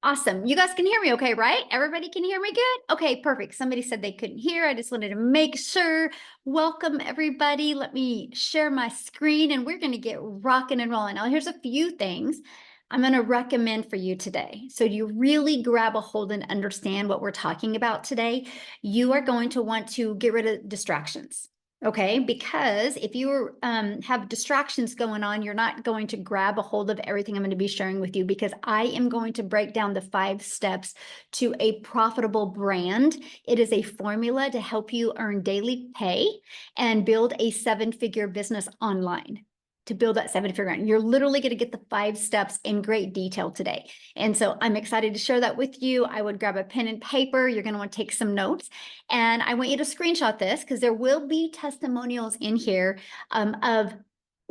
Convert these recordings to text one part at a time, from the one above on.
Awesome. You guys can hear me okay, right? Everybody can hear me good? Okay, perfect. Somebody said they couldn't hear. I just wanted to make sure. Welcome, everybody. Let me share my screen and we're going to get rocking and rolling. Now, here's a few things I'm going to recommend for you today. So you really grab a hold and understand what we're talking about today. You are going to want to get rid of distractions. Okay, because if you have distractions going on, you're not going to grab a hold of everything I'm going to be sharing with you, because I am going to break down the 5 steps to a profitable brand. It is a formula to help you earn daily pay and build a 7-figure business online. To build that 7-figure brand, you're literally going to get the 5 steps in great detail today. And so I'm excited to share that with you. I would grab a pen and paper. You're going to want to take some notes. And I want you to screenshot this, because there will be testimonials in here of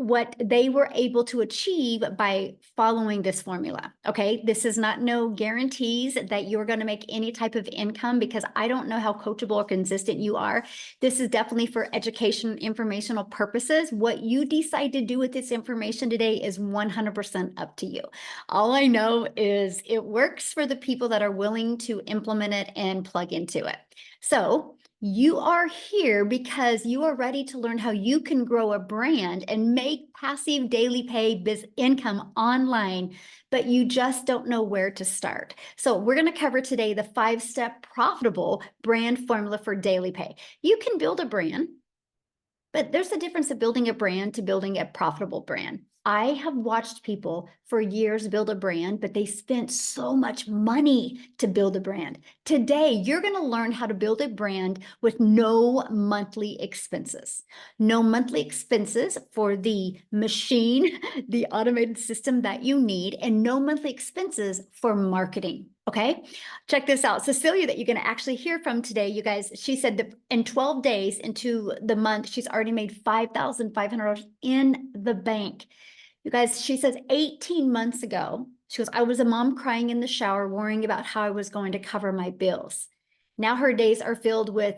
what they were able to achieve by following this formula. Okay, this is not no guarantees that you're going to make any type of income, because I don't know how coachable or consistent you are. This is definitely for education, informational purposes. What you decide to do with this information today is 100% up to you. All I know is it works for the people that are willing to implement it and plug into it. So you are here because you are ready to learn how you can grow a brand and make passive daily pay income online, but you just don't know where to start. So we're going to cover today the 5-step profitable brand formula for daily pay. You can build a brand, but there's a difference of building a brand to building a profitable brand. I have watched people for years build a brand, but they spent so much money to build a brand. Today, you're going to learn how to build a brand with no monthly expenses. No monthly expenses for the machine, the automated system that you need, and no monthly expenses for marketing. Okay, check this out. Cecilia, that you're going to actually hear from today, you guys, she said that in 12 days into the month, she's already made $5,500 in the bank. You guys, she says 18 months ago, she goes, I was a mom crying in the shower, worrying about how I was going to cover my bills. Now her days are filled with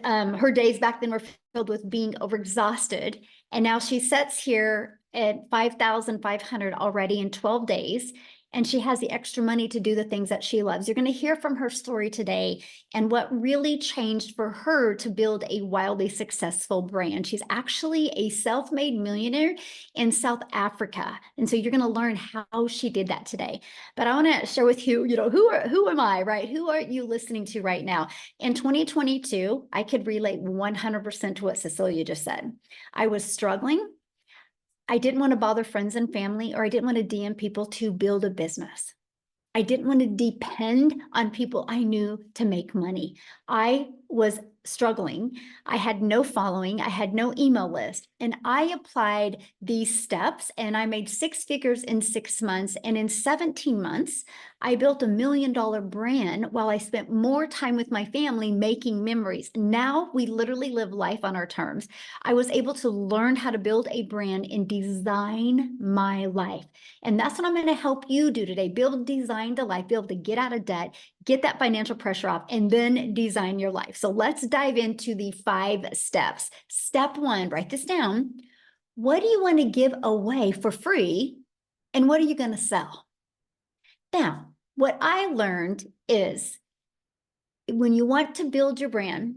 her days back then were filled with being overexhausted. And now she sits here at 5,500 already in 12 days. And she has the extra money to do the things that she loves. You're going to hear from her story today and what really changed for her to build a wildly successful brand. She's actually a self-made millionaire in South Africa. And so you're going to learn how she did that today. But I want to share with you, who am I, right? Who are you listening to right now? In 2022, I could relate 100% to what Cecilia just said. I was struggling. I didn't want to bother friends and family, or I didn't want to DM people to build a business. I didn't want to depend on people I knew to make money. I was struggling. I had no following. I had no email list. And I applied these steps and I made 6 figures in 6 months. And in 17 months, I built $1 million brand while I spent more time with my family making memories. Now we literally live life on our terms. I was able to learn how to build a brand and design my life. And that's what I'm going to help you do today. Build, design the life, be able to get out of debt, get that financial pressure off, and then design your life. So let's dive into the 5 steps. Step 1, write this down. What do you want to give away for free? And what are you going to sell? Now, what I learned is when you want to build your brand,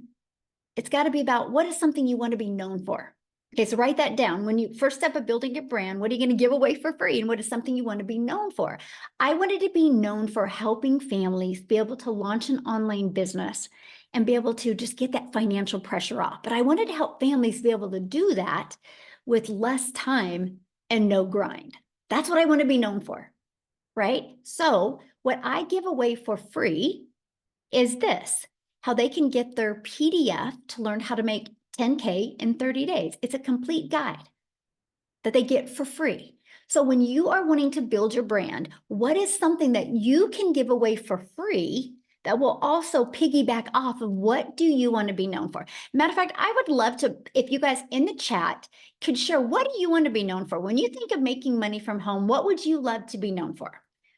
it's got to be about what is something you want to be known for. Okay, so write that down. When you first step of building your brand, what are you going to give away for free? And what is something you want to be known for? I wanted to be known for helping families be able to launch an online business and be able to just get that financial pressure off. But I wanted to help families be able to do that with less time and no grind. That's what I want to be known for, right? So what I give away for free is this: how they can get their PDF to learn how to make 10K in 30 days. It's a complete guide that they get for free. So when you are wanting to build your brand, what is something that you can give away for free that will also piggyback off of what do you want to be known for? Matter of fact, I would love to, if you guys in the chat could share, what do you want to be known for? When you think of making money from home, what would you love to be known for?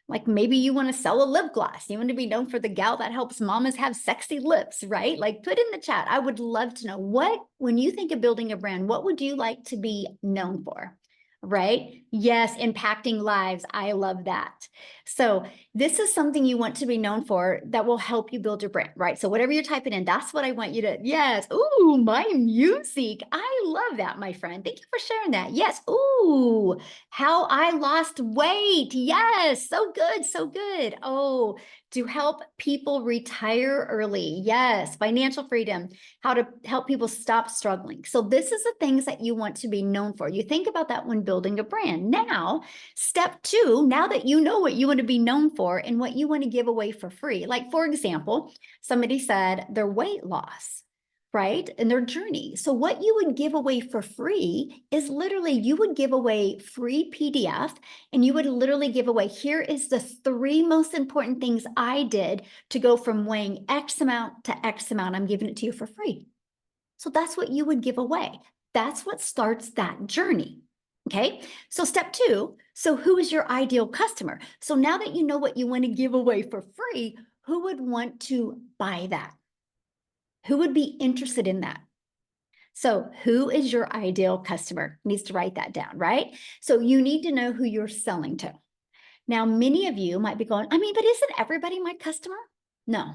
Like maybe you want to sell a lip gloss. You want to be known for the gal that helps mamas have sexy lips, right? Like put in the chat. I would love to know when you think of building a brand, what would you like to be known for? right? Yes, impacting lives. I love that. So this is something you want to be known for that will help you build your brand, right? So whatever you're typing in, that's what I want you to, yes. Ooh, my music. I love that, my friend. Thank you for sharing that. Yes. Ooh, how I lost weight. Yes. So good. So good. Oh, to help people retire early. Yes. Financial freedom, how to help people stop struggling. So this is the things that you want to be known for. You think about that when building a brand. Now, step two, now that you know what you want to be known for and what you want to give away for free. Like, for example, somebody said their weight loss, right? And their journey. So what you would give away for free is literally, you would give away free PDF, and you would literally give away, here is the 3 most important things I did to go from weighing X amount to X amount. I'm giving it to you for free. So that's what you would give away. That's what starts that journey. Okay. So step two. So who is your ideal customer? So now that you know what you want to give away for free, who would want to buy that? Who would be interested in that? So who is your ideal customer? Needs to write that down, right? So you need to know who you're selling to. Now, many of you might be going, I mean, but isn't everybody my customer? No,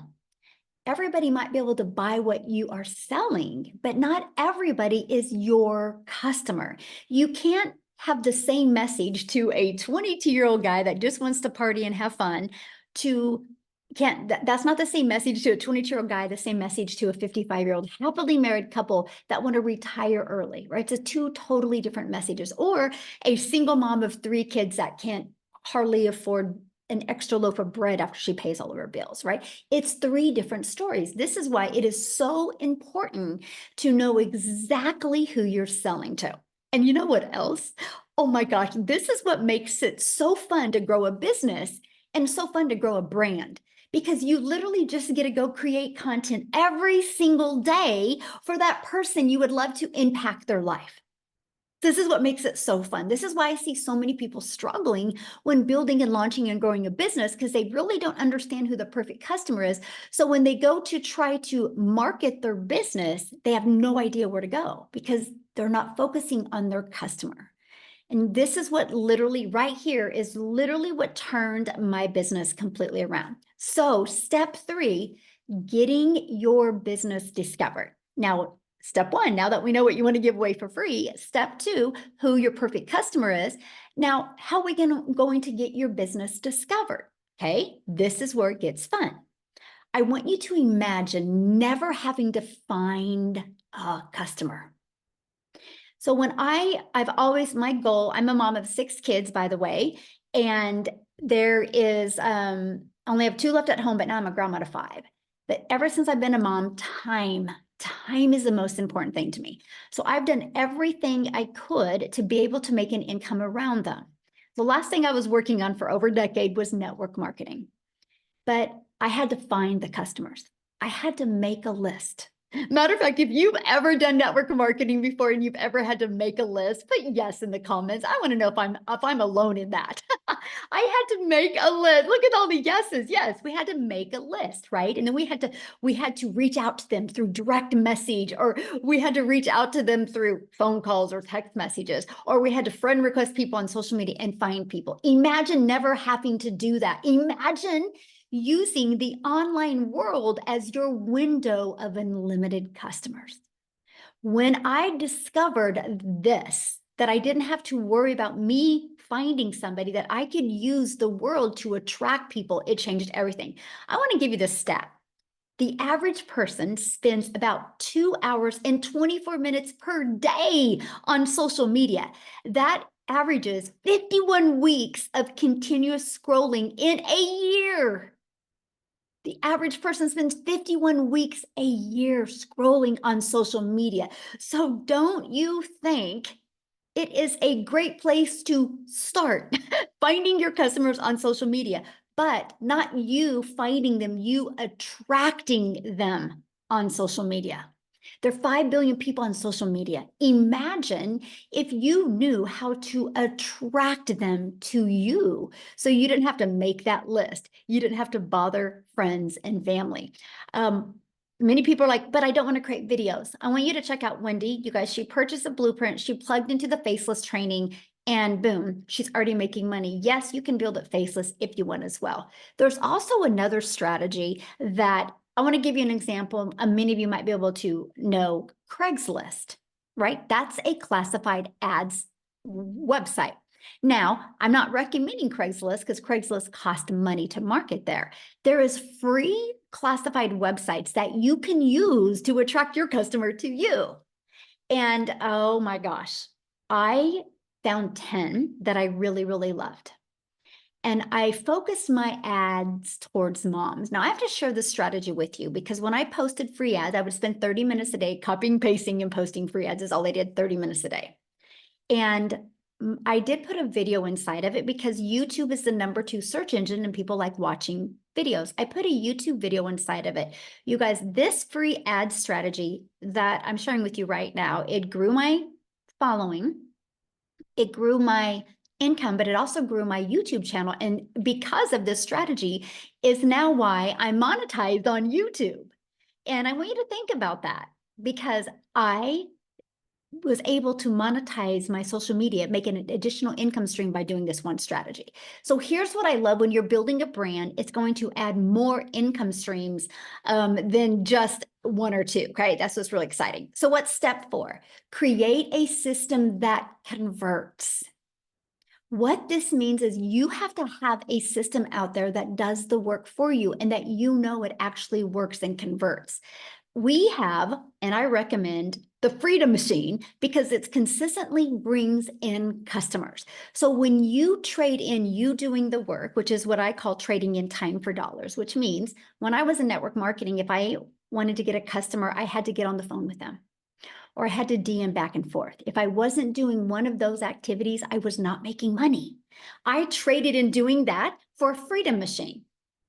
everybody might be able to buy what you are selling, but not everybody is your customer. You can't have the same message to a 22-year-old guy that just wants to party and have fun that's not the same message to a 22-year-old guy, the same message to a 55-year-old happily married couple that want to retire early, right? It's two totally different messages. Or a single mom of 3 kids that can't hardly afford an extra loaf of bread after she pays all of her bills, right? It's 3 different stories. This is why it is so important to know exactly who you're selling to. And you know what else? Oh my gosh, this is what makes it so fun to grow a business and so fun to grow a brand, because you literally just get to go create content every single day for that person you would love to impact their life. This is what makes it so fun. This is why I see so many people struggling when building and launching and growing a business, because they really don't understand who the perfect customer is. So when they go to try to market their business, they have no idea where to go because they're not focusing on their customer. And this is what literally right here is literally what turned my business completely around. So step 3, getting your business discovered. Now, step 1, now that we know what you want to give away for free, step 2, who your perfect customer is. Now, how are we going to get your business discovered? Okay, this is where it gets fun. I want you to imagine never having to find a customer. So when I've always, my goal, I'm a mom of 6 kids, by the way, and there is, only have 2 left at home, but now I'm a grandma to 5. But ever since I've been a mom, time is the most important thing to me. So I've done everything I could to be able to make an income around them. The last thing I was working on for over a decade was network marketing, but I had to find the customers. I had to make a list. Matter of fact, if you've ever done network marketing before and you've ever had to make a list, put yes in the comments. I want to know if I'm alone in that. I had to make a list. Look at all the yeses. Yes, we had to make a list, right? And then we had to reach out to them through direct message, or we had to reach out to them through phone calls or text messages, or we had to friend request people on social media and find people. Imagine never having to do that. Imagine using the online world as your window of unlimited customers. When I discovered this, that I didn't have to worry about me finding somebody, that I could use the world to attract people, it changed everything. I want to give you this stat. The average person spends about 2 hours and 24 minutes per day on social media. That averages 51 weeks of continuous scrolling in a year. The average person spends 51 weeks a year scrolling on social media. So don't you think it is a great place to start finding your customers on social media, but not you finding them, you attracting them on social media. There are 5 billion people on social media. Imagine if you knew how to attract them to you, so you didn't have to make that list. You didn't have to bother friends and family. Many people are like, but I don't want to create videos. I want you to check out Wendy. You guys, she purchased a blueprint. She plugged into the faceless training, and boom, she's already making money. Yes, you can build it faceless if you want as well. There's also another strategy that I want to give you an example. Many of you might be able to know Craigslist, right? That's a classified ads website. Now, I'm not recommending Craigslist because Craigslist costs money to market there. There is free classified websites that you can use to attract your customer to you. And oh my gosh, I found 10 that I really, really loved. And I focused my ads towards moms. Now I have to share this strategy with you because when I posted free ads, I would spend 30 minutes a day copying, pasting, and posting free ads is all I did, 30 minutes a day. And I did put a video inside of it because YouTube is the #2 search engine and people like watching videos. I put a YouTube video inside of it. You guys, this free ad strategy that I'm sharing with you right now, it grew my following, it grew my income, but it also grew my YouTube channel. And because of this strategy is now why I monetized on YouTube. And I want you to think about that because I was able to monetize my social media, make an additional income stream by doing this one strategy. So here's what I love when you're building a brand, it's going to add more income streams than just one or two, okay? That's what's really exciting. So what's step 4? Create a system that converts. What this means is you have to have a system out there that does the work for you and that you know it actually works and converts. We have, and I recommend the Freedom Machine because it consistently brings in customers. So when you trade in you doing the work, which is what I call trading in time for dollars, which means when I was in network marketing, if I wanted to get a customer, I had to get on the phone with them or I had to DM back and forth. If I wasn't doing one of those activities, I was not making money. I traded in doing that for a Freedom Machine,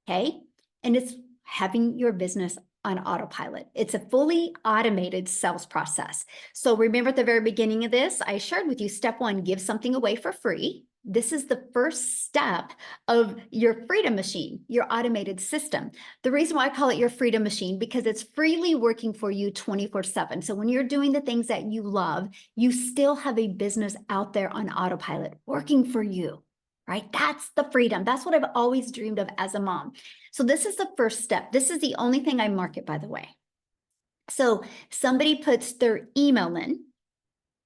okay? And it's having your business on autopilot. It's a fully automated sales process. So remember at the very beginning of this, I shared with you step 1, give something away for free. This is the first step of your Freedom Machine, your automated system. The reason why I call it your Freedom Machine, because it's freely working for you 24/7. So when you're doing the things that you love, you still have a business out there on autopilot working for you, right? That's the freedom. That's what I've always dreamed of as a mom. So this is the first step. This is the only thing I market, by the way. So somebody puts their email in,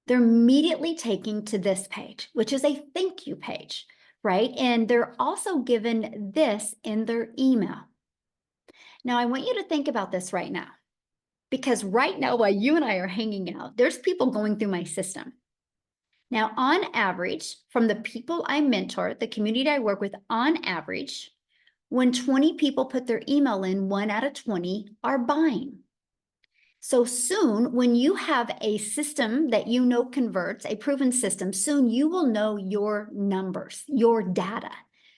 they're immediately taken to this page, which is a thank you page, right? And they're also given this in their email. Now, I want you to think about this right now, because right now, while you and I are hanging out, there's people going through my system. Now, on average, from the people I mentor, the community I work with, on average, when 20 people put their email in, 1 out of 20 are buying. So soon, when you have a system that you know converts, a proven system, soon you will know your numbers, your data.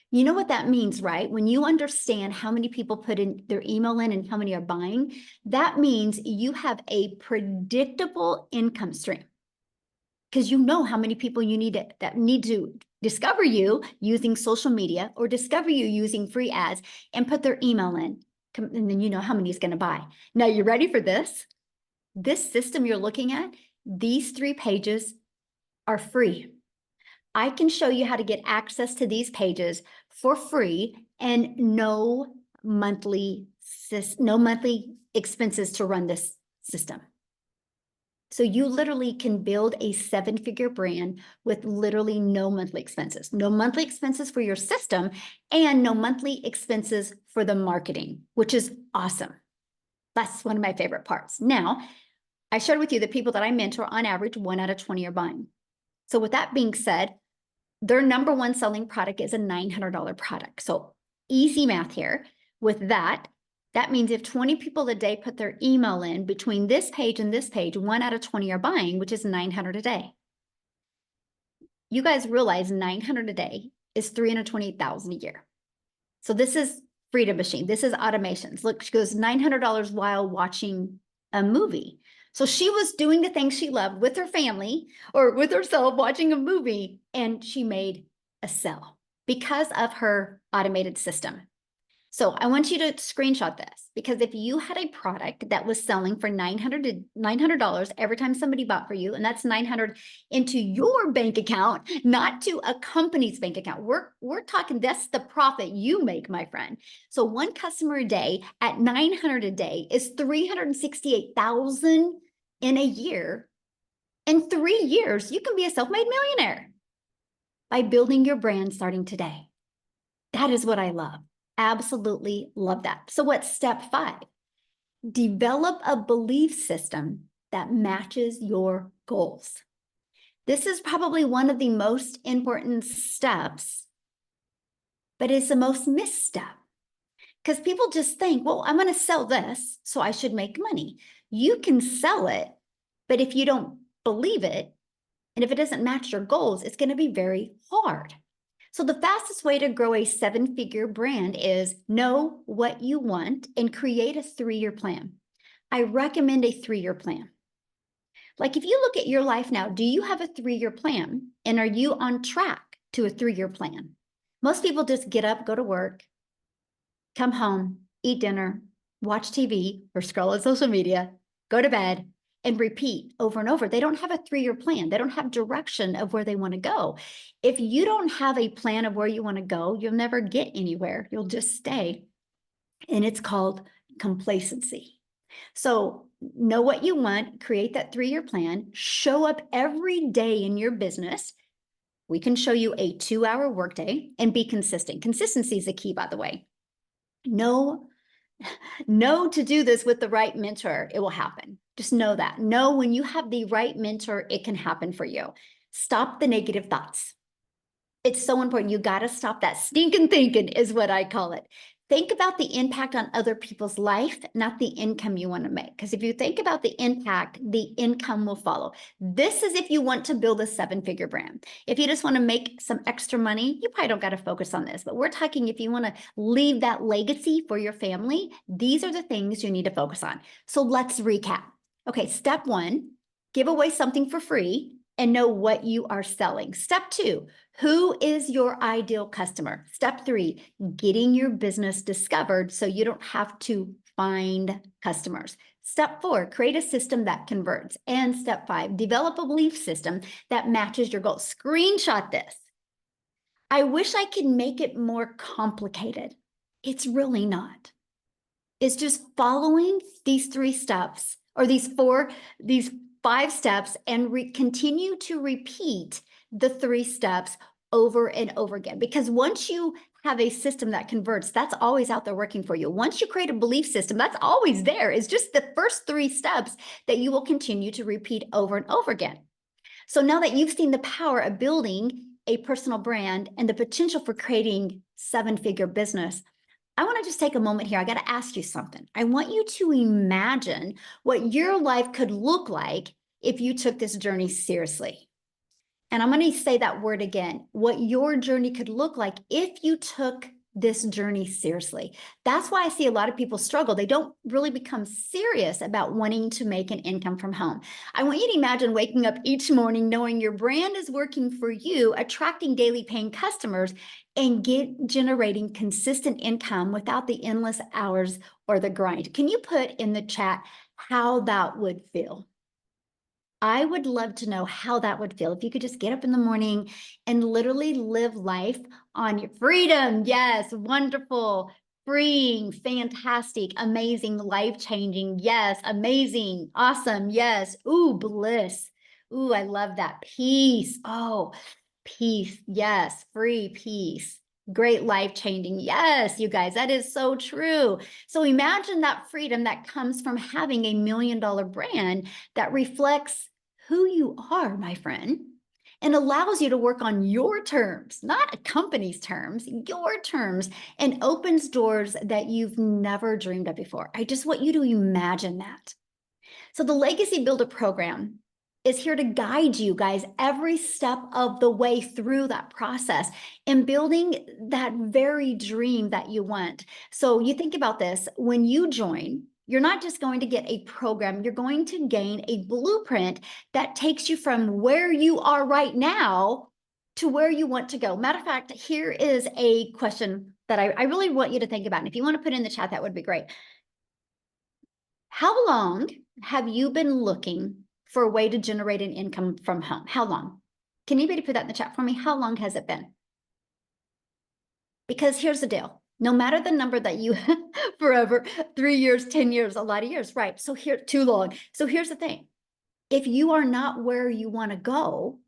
You know what that means, right? When you understand how many people put in their email in and how many are buying, that means you have a predictable income stream because you know how many people you need that need to discover you using social media or discover you using free ads and put their email in. And then you know how many is going to buy. Now, you ready for this? This system you're looking at, these 3 pages are free. I can show you how to get access to these pages for free and no monthly expenses to run this system. So you literally can build a 7-figure brand with literally no monthly expenses for your system and no monthly expenses for the marketing, which is awesome. That's one of my favorite parts. Now, I shared with you the people that I mentor, on average, 1 out of 20 are buying. So with that being said, their #1 selling product is a $900 product. So easy math here. With that, that means if 20 people a day put their email in between this page and this page, 1 out of 20 are buying, which is 900 a day. You guys realize 900 a day is 328,000 a year. So this is Freedom Machine. This is automations. Look, she goes $900 while watching a movie. So she was doing the things she loved with her family or with herself watching a movie, and she made a sale because of her automated system. So I want you to screenshot this, because if you had a product that was selling for $900 every time somebody bought for you, and that's 900 into your bank account, not to a company's bank account. We're talking, that's the profit you make, my friend. So one customer a day at 900 a day is 368,000 in a year. In 3 years, you can be a self-made millionaire by building your brand starting today. That is what I love. Absolutely love that. So what's step 5? Develop a belief system that matches your goals. This is probably one of the most important steps, but it's the most missed step, because people just think, well, I'm going to sell this, so I should make money. You can sell it, but if you don't believe it, and if it doesn't match your goals, it's going to be very hard. So the fastest way to grow a 7-figure brand is know what you want and create a 3-year plan. I recommend a 3-year plan. Like if you look at your life now, do you have a 3-year plan? And are you on track to a 3-year plan? Most people just get up, go to work, come home, eat dinner, watch TV or scroll on social media, go to bed, and repeat over and over. They don't have a 3-year plan. They don't have direction of where they want to go. If you don't have a plan of where you want to go, you'll never get anywhere. You'll just stay. And it's called complacency. So know what you want, create that 3-year plan, show up every day in your business. We can show you a 2-hour workday, and be consistent. Consistency is the key, by the way. Know to do this with the right mentor, it will happen. Just know that. Know when you have the right mentor, it can happen for you. Stop the negative thoughts. It's so important. You got to stop that stinking thinking, is what I call it. Think about the impact on other people's life, not the income you want to make. Because if you think about the impact, the income will follow. This is if you want to build a 7-figure brand. If you just want to make some extra money, you probably don't got to focus on this. But we're talking if you want to leave that legacy for your family, these are the things you need to focus on. So let's recap. Okay, step 1, give away something for free and know what you are selling. Step 2, who is your ideal customer? Step 3, getting your business discovered so you don't have to find customers. Step 4, create a system that converts. And step 5, develop a belief system that matches your goals. Screenshot this. I wish I could make it more complicated. It's really not. It's just following these 3 steps, or these 5 steps, and continue to repeat the 3 steps over and over again. Because once you have a system that converts, that's always out there working for you. Once you create a belief system, that's always there. It's just the first 3 steps that you will continue to repeat over and over again. So now that you've seen the power of building a personal brand and the potential for creating 7-figure business, I want to just take a moment here. I got to ask you something. I want you to imagine what your life could look like if you took this journey seriously. And I'm going to say that word again, what your journey could look like if you took this journey seriously. That's why I see a lot of people struggle. They don't really become serious about wanting to make an income from home. I want you to imagine waking up each morning knowing your brand is working for you, attracting daily paying customers, and generating consistent income without the endless hours or the grind. Can you put in the chat how that would feel? I would love to know how that would feel if you could just get up in the morning and literally live life on your freedom. Yes, wonderful, freeing, fantastic, amazing, life-changing. Yes, amazing, awesome. Yes, ooh, bliss. Ooh, I love that. Peace. Oh, peace. Yes, free peace. Great, life-changing. Yes, you guys, that is so true. So imagine that freedom that comes from having a $1 million brand that reflects who you are, my friend, and allows you to work on your terms, not a company's terms, your terms, and opens doors that you've never dreamed of before. I just want you to imagine that. So the Legacy Builder program is here to guide you guys every step of the way through that process and building that very dream that you want. So you think about this, when you join, you're not just going to get a program, you're going to gain a blueprint that takes you from where you are right now to where you want to go. Matter of fact, here is a question that I really want you to think about. And if you want to put in the chat, that would be great. How long have you been looking for a way to generate an income from home? How long? Can anybody put that in the chat for me? How long has it been? Because here's the deal. No matter the number that you forever, 3 years, 10 years, a lot of years, right? So here, too long. So here's the thing. If you are not where you want to go,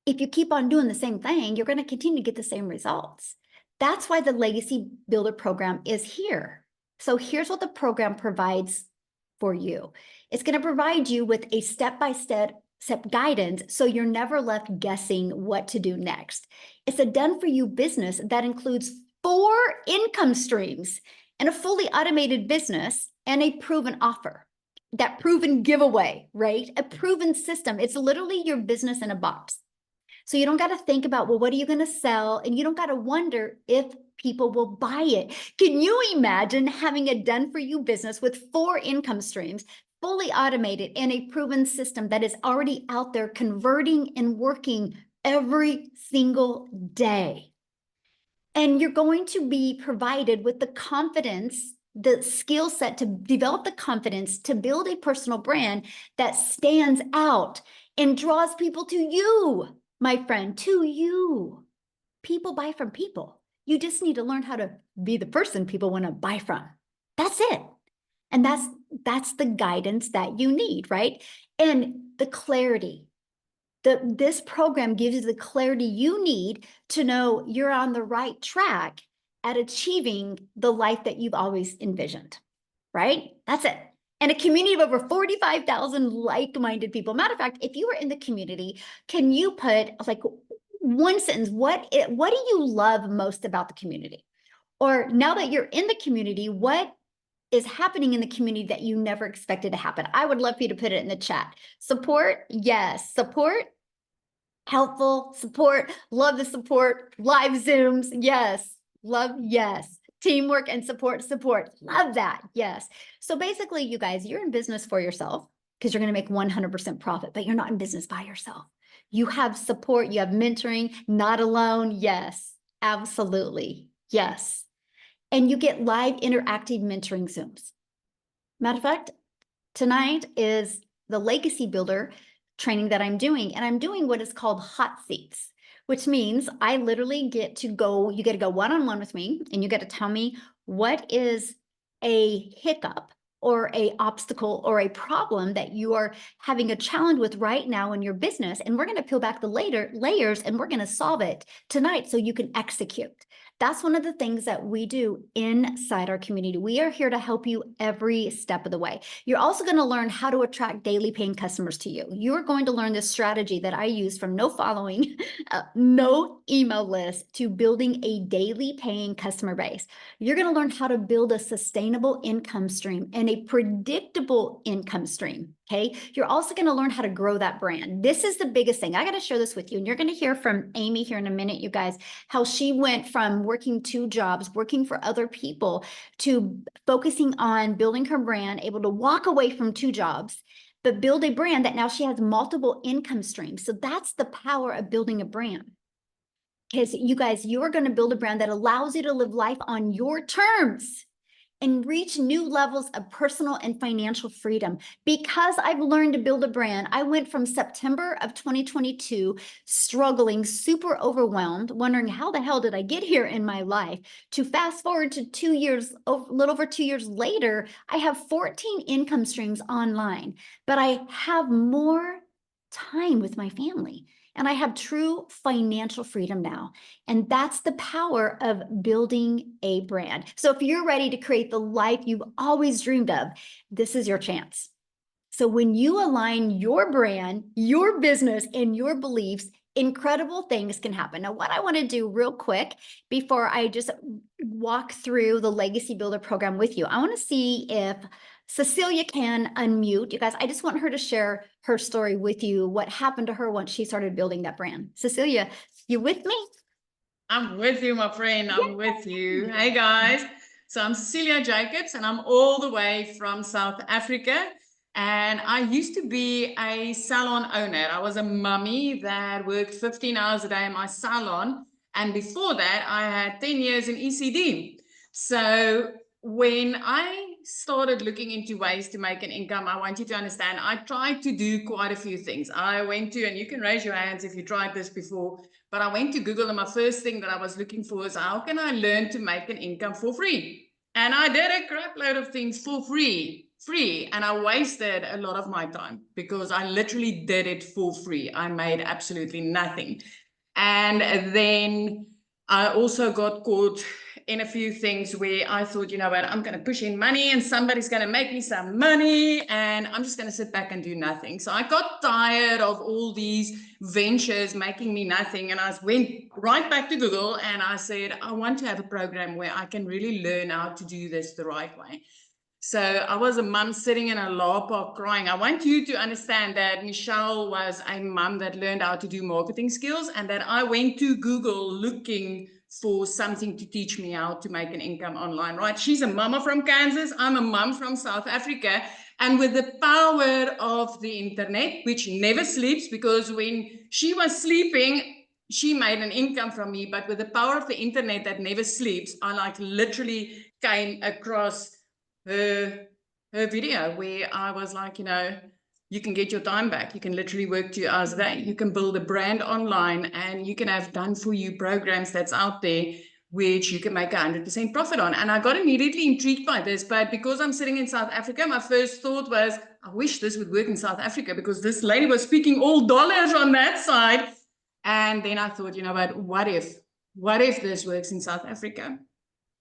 if you keep on doing the same thing, you're going to continue to get the same results. That's why the Legacy Builder program is here. So here's what the program provides for you. It's going to provide you with a step-by-step guidance so you're never left guessing what to do next. It's a done-for-you business that includes 4 income streams and a fully automated business and a proven offer. That proven giveaway, right? A proven system. It's literally your business in a box. So you don't got to think about, well, what are you going to sell? And you don't got to wonder if people will buy it. Can you imagine having a done-for-you business with 4 income streams, fully automated, and a proven system that is already out there converting and working every single day? And you're going to be provided with the confidence, the skill set to develop the confidence to build a personal brand that stands out and draws people to you, my friend, to you. People buy from people. You just need to learn how to be the person people want to buy from. That's it. And that's the guidance that you need, right? And the clarity. This program gives you the clarity you need to know you're on the right track at achieving the life that you've always envisioned, right? That's it. And a community of over 45,000 like-minded people. Matter of fact, if you were in the community, can you put like one sentence, what do you love most about the community? Or now that you're in the community, what is happening in the community that you never expected to happen? I would love for you to put it in the chat. Support, yes. Support, helpful, support, love the support, live Zooms, yes. Love, yes. Teamwork and support, love that, yes. So basically, you guys, you're in business for yourself because you're going to make 100% profit, but you're not in business by yourself. You have support, you have mentoring, not alone, yes, absolutely, yes. And you get live interactive mentoring Zooms. Matter of fact, tonight is the Legacy Builder training that I'm doing, and I'm doing what is called hot seats, which means I literally get to go, you get to go one-on-one with me, and you get to tell me what is a hiccup or a obstacle or a problem that you are having a challenge with right now in your business. And we're going to peel back the layers and we're going to solve it tonight so you can execute. That's one of the things that we do inside our community. We are here to help you every step of the way. You're also going to learn how to attract daily paying customers to you. You're going to learn this strategy that I use from no following, no email list to building a daily paying customer base. You're going to learn how to build a sustainable income stream and a predictable income stream. Okay. You're also going to learn how to grow that brand. This is the biggest thing. I got to share this with you. And you're going to hear from Amy here in a minute, you guys, how she went from working 2 jobs, working for other people, to focusing on building her brand, able to walk away from 2 jobs, but build a brand that now she has multiple income streams. So that's the power of building a brand. Because you guys, you're going to build a brand that allows you to live life on your terms and reach new levels of personal and financial freedom. Because I've learned to build a brand, I went from September of 2022, struggling, super overwhelmed, wondering how the hell did I get here in my life, to fast forward to 2 years, a little over 2 years later, I have 14 income streams online, but I have more time with my family. And I have true financial freedom now. And that's the power of building a brand. So if you're ready to create the life you've always dreamed of, this is your chance. So when you align your brand, your business, and your beliefs, incredible things can happen. Now, what I want to do real quick before I just walk through the Legacy Builder program with you, I want to see if Cecilia can unmute. You guys, I just want her to share her story with you, what happened to her once she started building that brand. Cecilia, you with me? I'm with you, my friend. I'm with you. Hey, guys. So I'm Cecilia Jacobs, and I'm all the way from South Africa. And I used to be a salon owner. I was a mummy that worked 15 hours a day in my salon. And before that, I had 10 years in ECD. So when I started looking into ways to make an income, I want you to understand, I tried to do quite a few things. I went to, and you can raise your hands if you tried this before, but I went to Google, and my first thing that I was looking for is, how can I learn to make an income for free? And I did a crap load of things for free, and I wasted a lot of my time because I literally did it for free. I made absolutely nothing. And then I also got caught in a few things where I thought, you know what, I'm going to push in money and somebody's going to make me some money and I'm just going to sit back and do nothing. So I got tired of all these ventures making me nothing. And I went right back to Google and I said, I want to have a program where I can really learn how to do this the right way. So I was a mum sitting in a law park crying. I want you to understand that Michele was a mum that learned how to do marketing skills and that I went to Google looking for something to teach me how to make an income online, right? She's a mama from Kansas. I'm a mum from South Africa. And with the power of the internet, which never sleeps, because when she was sleeping, she made an income from me. But with the power of the internet that never sleeps, I like literally came across her video where I was like, you know, you can get your time back. You can literally work 2 hours a day. You can build a brand online and you can have done for you programs that's out there which you can make 100% profit on. And I got immediately intrigued by this, but because I'm sitting in South Africa, my first thought was, I wish this would work in South Africa because this lady was speaking all dollars on that side. And then I thought, you know what if this works in South Africa?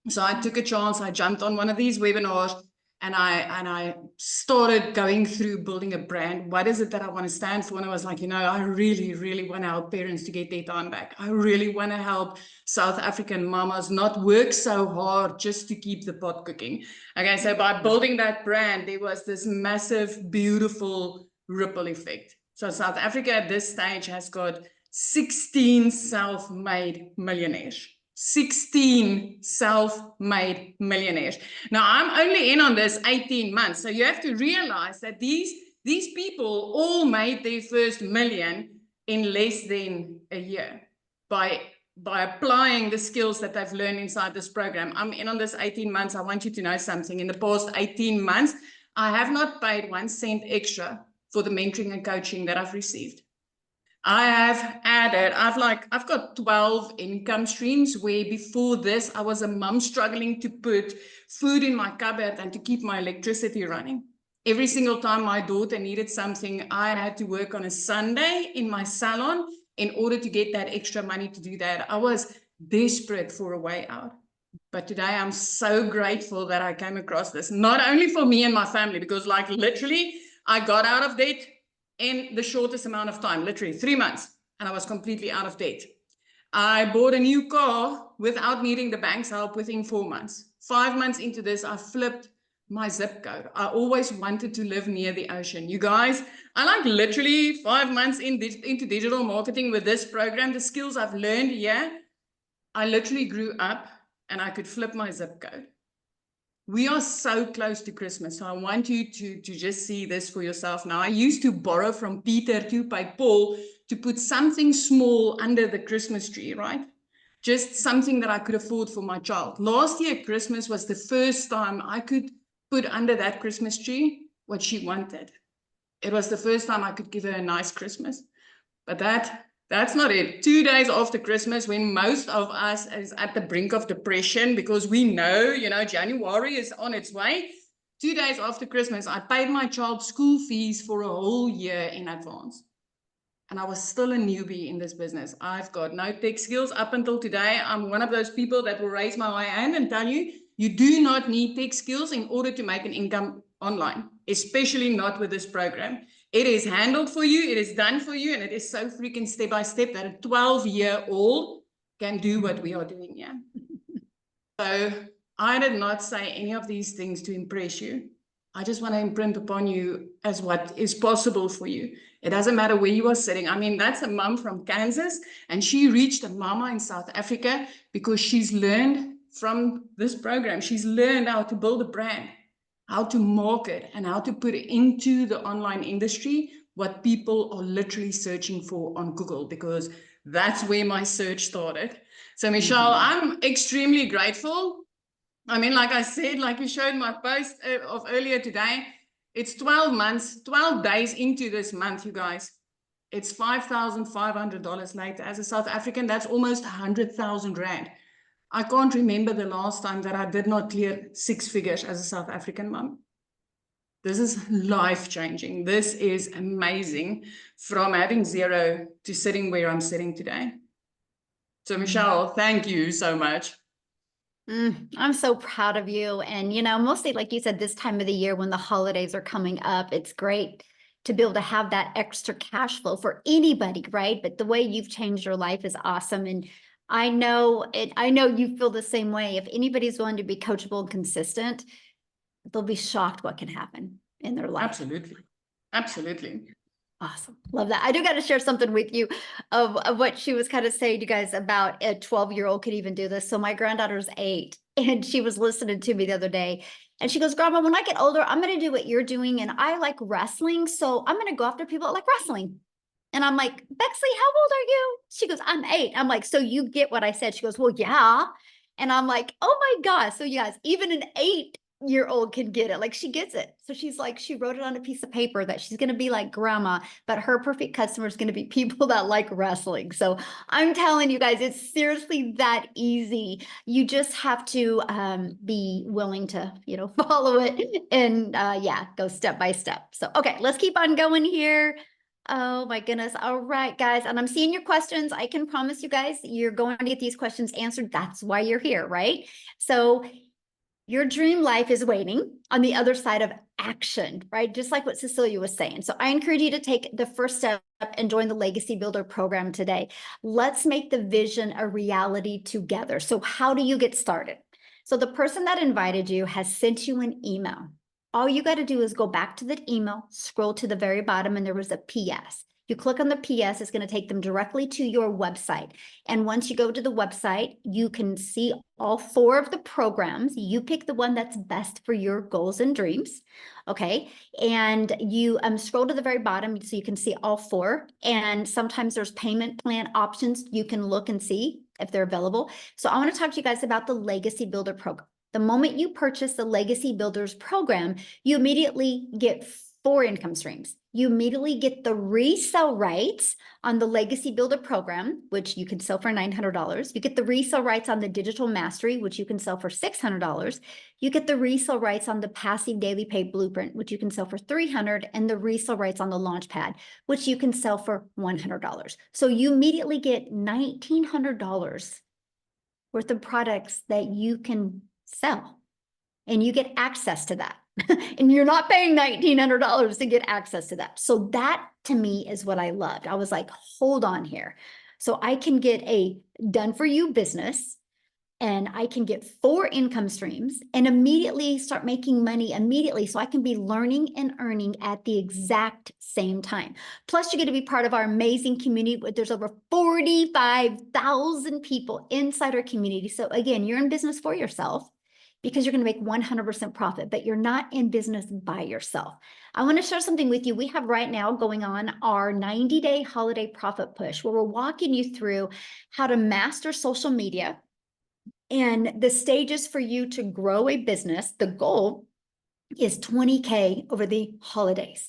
So I took a chance. I jumped on one of these webinars and I started going through building a brand. What is it that I want to stand for? And I was like, you know, I really, really want to help parents to get their time back. I really want to help South African mamas not work so hard just to keep the pot cooking. Okay, so by building that brand, there was this massive, beautiful ripple effect. So South Africa at this stage has got 16 self-made millionaires. 16 self-made millionaires. Now, I'm only in on this 18 months. So you have to realize that these people all made their first million in less than a year by applying the skills that they've learned inside this program. I'm in on this 18 months. I want you to know something. In the past 18 months, I have not paid 1 cent extra for the mentoring and coaching that I've received. I have added, I've got 12 income streams where before this, I was a mum struggling to put food in my cupboard and to keep my electricity running. Every single time my daughter needed something, I had to work on a Sunday in my salon in order to get that extra money to do that. I was desperate for a way out. But today I'm so grateful that I came across this, not only for me and my family, because like literally I got out of debt in the shortest amount of time, literally 3 months, and I was completely out of debt. I bought a new car without needing the bank's help within 4 months. 5 months into this, I flipped my zip code. I always wanted to live near the ocean. You guys, I like literally 5 months into digital marketing with this program, the skills I've learned here, I literally grew up and I could flip my zip code. We are so close to Christmas, so I want you to just see this for yourself now. I used to borrow from Peter to pay Paul to put something small under the Christmas tree, right? Just something that I could afford for my child. Last year, Christmas was the first time I could put under that Christmas tree what she wanted. It was the first time I could give her a nice Christmas. But that's not it. 2 days after Christmas, when most of us is at the brink of depression because we know, January is on its way. 2 days after Christmas, I paid my child's school fees for a whole year in advance. And I was still a newbie in this business. I've got no tech skills up until today. I'm one of those people that will raise my hand and tell you, you do not need tech skills in order to make an income online, especially not with this program. It is handled for you, it is done for you, and it is so freaking step by step that a 12-year-old can do what we are doing here. So I did not say any of these things to impress you. I just want to imprint upon you as what is possible for you. It doesn't matter where you are sitting. I mean, that's a mom from Kansas, and she reached a mama in South Africa because she's learned from this program. She's learned how to build a brand, how to market, and how to put into the online industry what people are literally searching for on Google, because that's where my search started. So, Michelle, I'm extremely grateful. I mean, like I said, like you showed my post of earlier today, it's 12 months, 12 days into this month, you guys. It's $5,500 later. As a South African, that's almost 100,000 Rand. I can't remember the last time that I did not clear 6 figures as a South African mom. This is life-changing. This is amazing, from having zero to sitting where I'm sitting today. So, Michelle, thank you so much. I'm so proud of you. And, mostly like you said, this time of the year when the holidays are coming up, it's great to be able to have that extra cash flow for anybody, right? But the way you've changed your life is awesome. And I know you feel the same way. If anybody's willing to be coachable and consistent, they'll be shocked what can happen in their life. Absolutely. Absolutely. Awesome. Love that. I do got to share something with you of what she was kind of saying, you guys, about a 12-year-old could even do this. So my granddaughter's 8 and she was listening to me the other day and she goes, Grandma, when I get older, I'm going to do what you're doing. And I like wrestling. So I'm going to go after people that like wrestling. And I'm like, Bexley, how old are you? She goes, I'm 8. I'm like, so you get what I said? She goes, well, yeah. And I'm like, oh my gosh. So you guys, even an 8-year-old can get it. Like she gets it. So she's like, she wrote it on a piece of paper that she's going to be like grandma, but her perfect customer is going to be people that like wrestling. So I'm telling you guys, it's seriously that easy. You just have to be willing to, follow it and go step by step. So, okay, let's keep on going here. Oh my goodness. All right, guys. And I'm seeing your questions. I can promise you guys, you're going to get these questions answered. That's why you're here, right? So your dream life is waiting on the other side of action, right? Just like what Cecilia was saying. So I encourage you to take the first step and join the Legacy Builder program today. Let's make the vision a reality together. So how do you get started? So the person that invited you has sent you an email. All you got to do is go back to the email, scroll to the very bottom, and there was a PS. You click on the PS, it's going to take them directly to your website. And once you go to the website, you can see all 4 of the programs. You pick the one that's best for your goals and dreams. Okay. And you scroll to the very bottom so you can see all 4. And sometimes there's payment plan options. You can look and see if they're available. So I want to talk to you guys about the Legacy Builder program. The moment you purchase the Legacy Builders program, you immediately get 4 income streams. You immediately get the resale rights on the Legacy Builder program, which you can sell for $900. You get the resale rights on the Digital Mastery, which you can sell for $600. You get the resale rights on the Passive Daily Pay Blueprint, which you can sell for $300, and the resale rights on the Launchpad, which you can sell for $100. So you immediately get $1,900 worth of products that you can sell, and you get access to that. And you're not paying $1,900 to get access to that. So that to me is what I loved. I was like, hold on here. So I can get a done for you business and I can get 4 income streams and immediately start making money immediately. So I can be learning and earning at the exact same time. Plus, you're going to be part of our amazing community. There's over 45,000 people inside our community. So again, you're in business for yourself, because you're going to make 100% profit, but you're not in business by yourself. I want to share something with you. We have right now going on our 90-day holiday profit push, where we're walking you through how to master social media and the stages for you to grow a business. The goal is 20K over the holidays.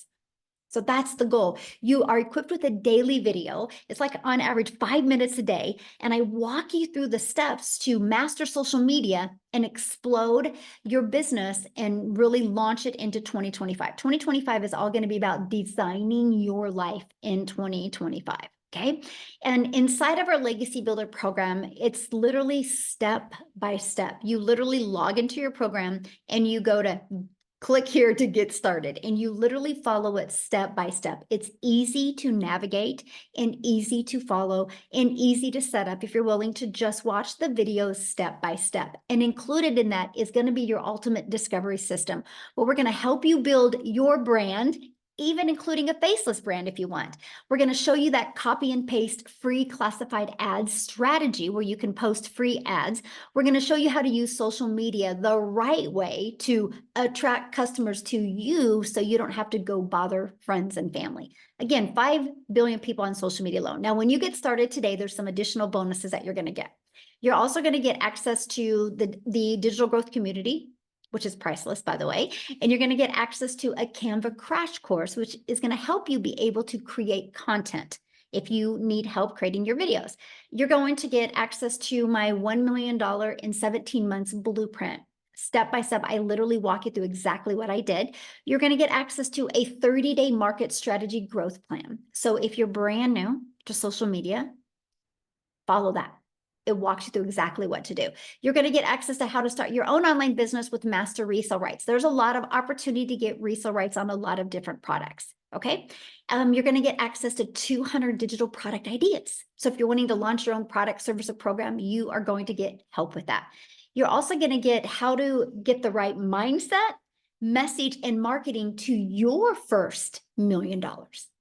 So that's the goal. You are equipped with a daily video. It's like on average 5 minutes a day. And I walk you through the steps to master social media and explode your business and really launch it into 2025. 2025 is all going to be about designing your life in 2025. Okay. And inside of our Legacy Builder program, it's literally step by step. You literally log into your program and you go to click here to get started, and you literally follow it step by step. It's easy to navigate and easy to follow and easy to set up if you're willing to just watch the videos step by step. And included in that is going to be your ultimate discovery system, where we're going to help you build your brand, even including a faceless brand if you want. We're going to show you that copy and paste free classified ads strategy where you can post free ads. We're going to show you how to use social media the right way to attract customers to you so you don't have to go bother friends and family. Again, 5 billion people on social media alone. Now, when you get started today, there's some additional bonuses that you're going to get. You're also going to get access to the digital growth community, which is priceless, by the way. And you're going to get access to a Canva crash course, which is going to help you be able to create content if you need help creating your videos. You're going to get access to my $1 million in 17 months blueprint. Step by step, I literally walk you through exactly what I did. You're going to get access to a 30-day market strategy growth plan. So if you're brand new to social media, follow that. It walks you through exactly what to do. You're going to get access to how to start your own online business with master resale rights. There's a lot of opportunity to get resale rights on a lot of different products. Okay. You're going to get access to 200 digital product ideas. So if you're wanting to launch your own product, service, or program, you are going to get help with that. You're also going to get how to get the right mindset, message, and marketing to your first $1 million.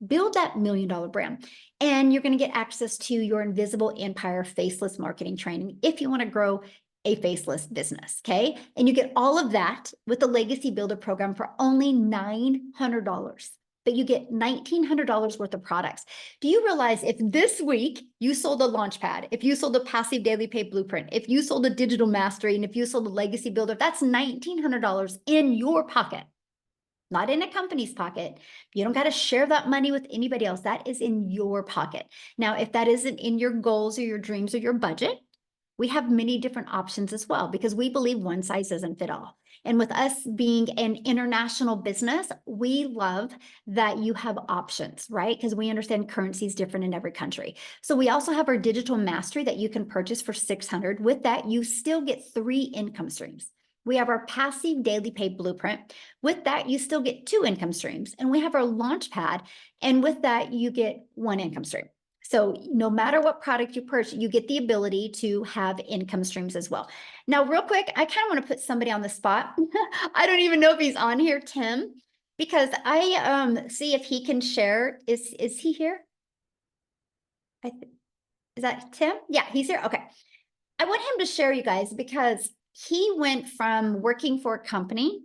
Build that $1 million brand. And you're going to get access to your Invisible Empire faceless marketing training if you want to grow a faceless business. Okay. And you get all of that with the Legacy Builder program for only $900. But you get $1,900 worth of products. Do you realize if this week you sold a Launchpad, if you sold a passive daily pay blueprint, if you sold a digital mastery, and if you sold a Legacy Builder, that's $1,900 in your pocket, not in a company's pocket. You don't got to share that money with anybody else. That is in your pocket. Now, if that isn't in your goals or your dreams or your budget, we have many different options as well, because we believe one size doesn't fit all. And with us being an international business, we love that you have options, right? Because we understand currency is different in every country. So we also have our digital mastery that you can purchase for $600. With that, you still get 3 income streams. We have our passive daily pay blueprint. With that, you still get 2 income streams. And we have our Launchpad. And with that, you get 1 income stream. So no matter what product you purchase, you get the ability to have income streams as well. Now, real quick, I kind of want to put somebody on the spot. I don't even know if he's on here, Tim, because I see if he can share. Is he here? Is that Tim? Yeah, he's here. Okay. I want him to share, you guys, because he went from working for a company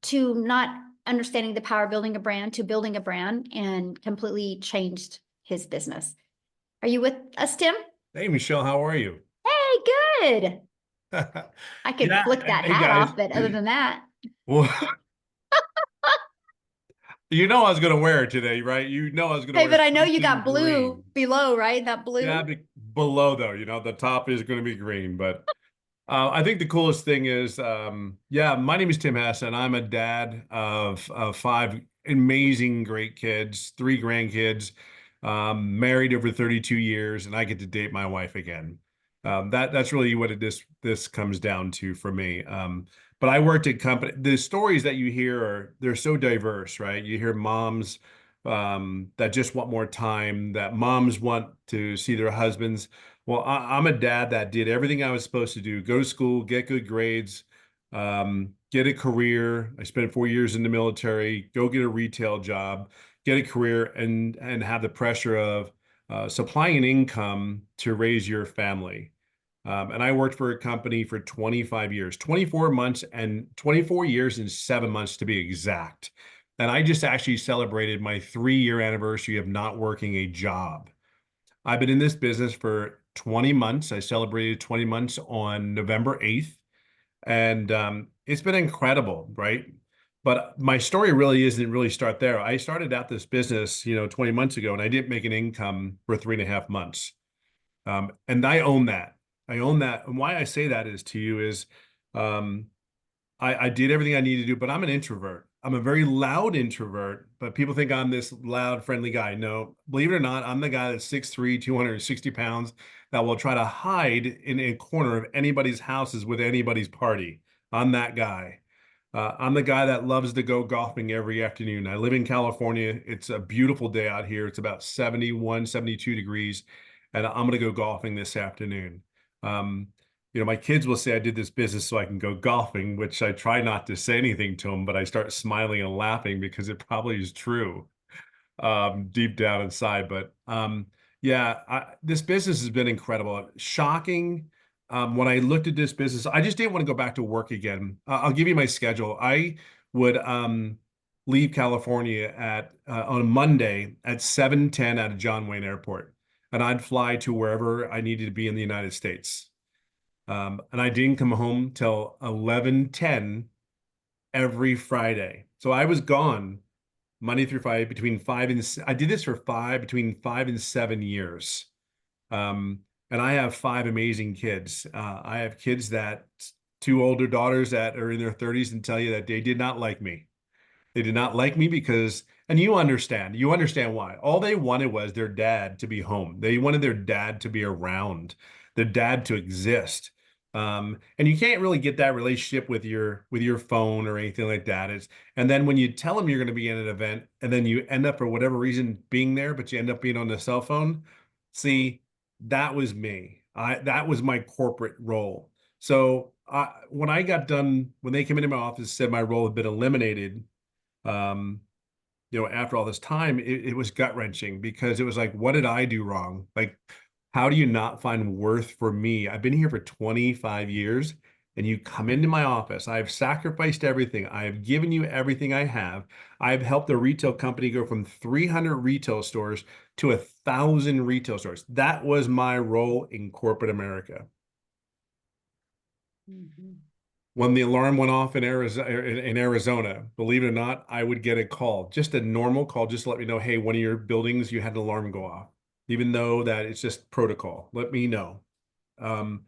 to not understanding the power of building a brand to building a brand, and completely changed his business. Are you with us, Tim? Hey, Michelle, how are you? Hey, good. I could Yeah, flick that hey hat guys. off, but other than that, Well, you know I was gonna wear it today, right? You know I was gonna hey, wear but I know you got something blue green. below, right? That Yeah, blue. below though, the top is gonna be green. But I think the coolest thing is, yeah, my name is Tim Hess, and I'm a dad of 5 amazing, great kids, 3 grandkids, married over 32 years, and I get to date my wife again. That's really what this comes down to for me. But I worked at company. The stories that you hear they're so diverse, right? You hear moms that just want more time, that moms want to see their husbands. Well, I'm a dad that did everything I was supposed to do: go to school, get good grades, get a career. I spent 4 years in the military, go get a retail job, get a career, and have the pressure of supplying an income to raise your family. And I worked for a company for 25 years, 24 months and 24 years and 7 months to be exact. And I just actually celebrated my 3-year anniversary of not working a job. I've been in this business for 20 months. I celebrated 20 months on November 8th. And it's been incredible, right? But my story really isn't really start there. I started out this business, 20 months ago, and I didn't make an income for 3.5 months. And I own that. I own that. And why I say that is to you is um, I did everything I needed to do, but I'm an introvert. I'm a very loud introvert, but people think I'm this loud, friendly guy. No, believe it or not, I'm the guy that's 6'3", 260 pounds, that will try to hide in a corner of anybody's houses with anybody's party. I'm that guy. I'm the guy that loves to go golfing every afternoon. I live in California. It's a beautiful day out here. It's about 71, 72 degrees, and I'm going to go golfing this afternoon. Um, my kids will say I did this business so I can go golfing, which I try not to say anything to them, but I start smiling and laughing because it probably is true deep down inside. But yeah, this business has been incredible. Shocking. When I looked at this business, I just didn't want to go back to work again. I'll give you my schedule. I would leave California on a Monday at 7:10 out of John Wayne Airport, and I'd fly to wherever I needed to be in the United States. And I didn't come home till 11:10 every Friday. So I was gone Monday through Friday I did this for between 5 and 7 years. Um, and I have five amazing kids. I have kids two older daughters that are in their 30s and tell you that they did not like me. They did not like me because, and you understand why. All they wanted was their dad to be home. They wanted their dad to be around, their dad to exist. And you can't really get that relationship with your phone or anything like that. And then when you tell them you're going to be in an event and then you end up for whatever reason being there, but you end up being on the cell phone. See, that was me. That was my corporate role. So when I got done, when they came into my office, said my role had been eliminated, um, after all this time, it was gut wrenching because it was like, what did I do wrong? Like, how do you not find worth for me? I've been here for 25 years and you come into my office. I've sacrificed everything. I have given you everything I have. I've helped a retail company go from 300 retail stores to 1,000 retail stores. That was my role in corporate America. Mm-hmm. When the alarm went off in Arizona, believe it or not, I would get a call, just a normal call, just to let me know, hey, one of your buildings, you had an alarm go off, even though that it's just protocol. Let me know. Um,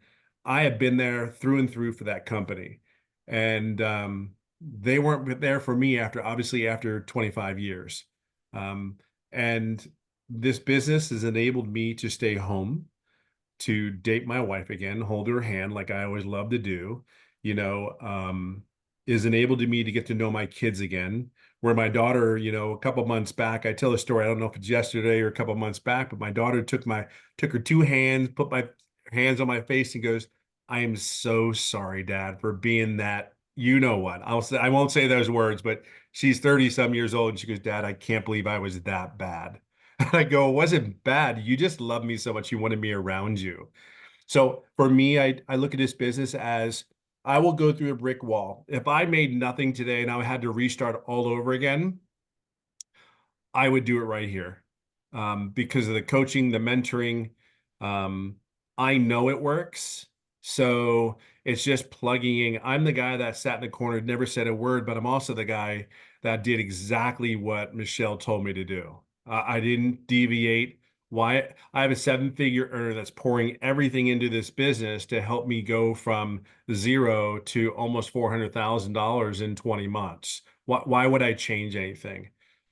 I have been there through and through for that company, and they weren't there for me after 25 years. Um, and this business has enabled me to stay home, to date my wife again, hold her hand like I always love to do, you know, is enabled to me to get to know my kids again. Where my daughter, a couple months back, I tell a story, I don't know if it's yesterday or a couple months back, but my daughter took her two hands, put my hands on my face and goes, I am so sorry, Dad, for being that, you know what? I won't say those words, but she's 30 some years old and she goes, Dad, I can't believe I was that bad. I go, it wasn't bad. You just love me so much. You wanted me around you. So for me, I look at this business as I will go through a brick wall. If I made nothing today and I had to restart all over again, I would do it right here, because of the coaching, the mentoring. Um, I know it works. So it's just plugging in. I'm the guy that sat in the corner, never said a word, but I'm also the guy that did exactly what Michele told me to do. I didn't deviate. Why? I have a seven-figure earner that's pouring everything into this business to help me go from zero to almost $400,000 in 20 months. Why would I change anything?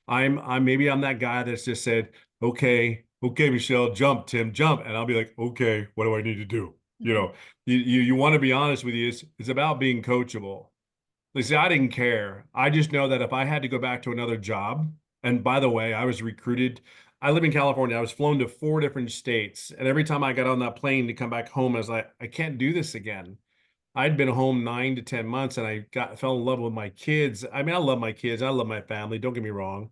I'm that guy that's just said, okay, Michele, jump, Tim, jump. And I'll be like, okay, what do I need to do? You know, you want to be honest with you. It's about being coachable. Like, see, I didn't care. I just know that if I had to go back to another job, and by the way, I was recruited. I live in California. I was flown to 4 different states. And every time I got on that plane to come back home, I was like, I can't do this again. I'd been home 9 to 10 months and fell in love with my kids. I mean, I love my kids. I love my family. Don't get me wrong,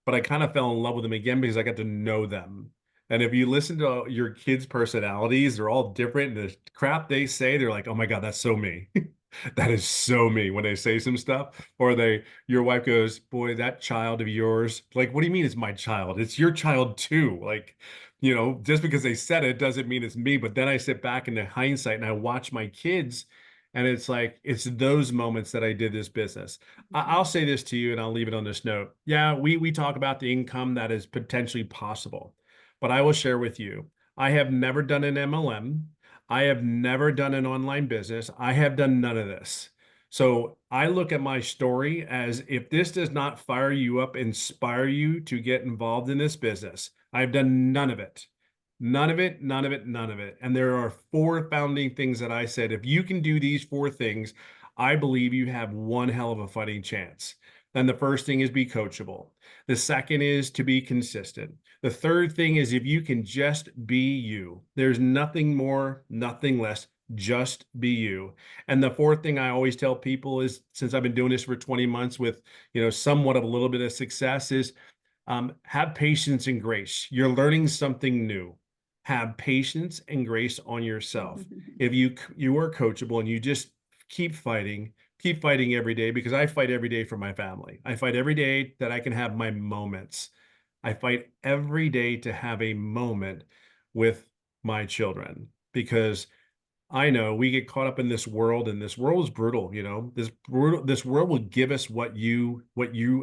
but I kind of fell in love with them again because I got to know them. And if you listen to your kids' personalities, they're all different. And the crap they say, they're like, oh my God, that's so me. That is so me when they say some stuff. Or your wife goes, boy, that child of yours, like, what do you mean it's my child? It's your child too. Like, just because they said it doesn't mean it's me. But then I sit back in the hindsight and I watch my kids, and it's like, it's those moments that I did this business. I'll say this to you and I'll leave it on this note. Yeah, we talk about the income that is potentially possible, but I will share with you, I have never done an MLM. I have never done an online business. I have done none of this. So I look at my story as, if this does not fire you up, inspire you to get involved in this business, I've done none of it. None of it, none of it, none of it. And there are 4 founding things that I said, if you can do these 4 things, I believe you have one hell of a fighting chance. And the first thing is be coachable. The second is to be consistent. The third thing is, if you can just be you, there's nothing more, nothing less, just be you. And the fourth thing I always tell people is, since I've been doing this for 20 months with, somewhat of a little bit of success, is have patience and grace. You're learning something new. Have patience and grace on yourself. If you are coachable and you just keep fighting every day, because I fight every day for my family. I fight every day that I can have my moments. I fight every day to have a moment with my children, because I know we get caught up in this world, and this world is brutal, this world will give us what you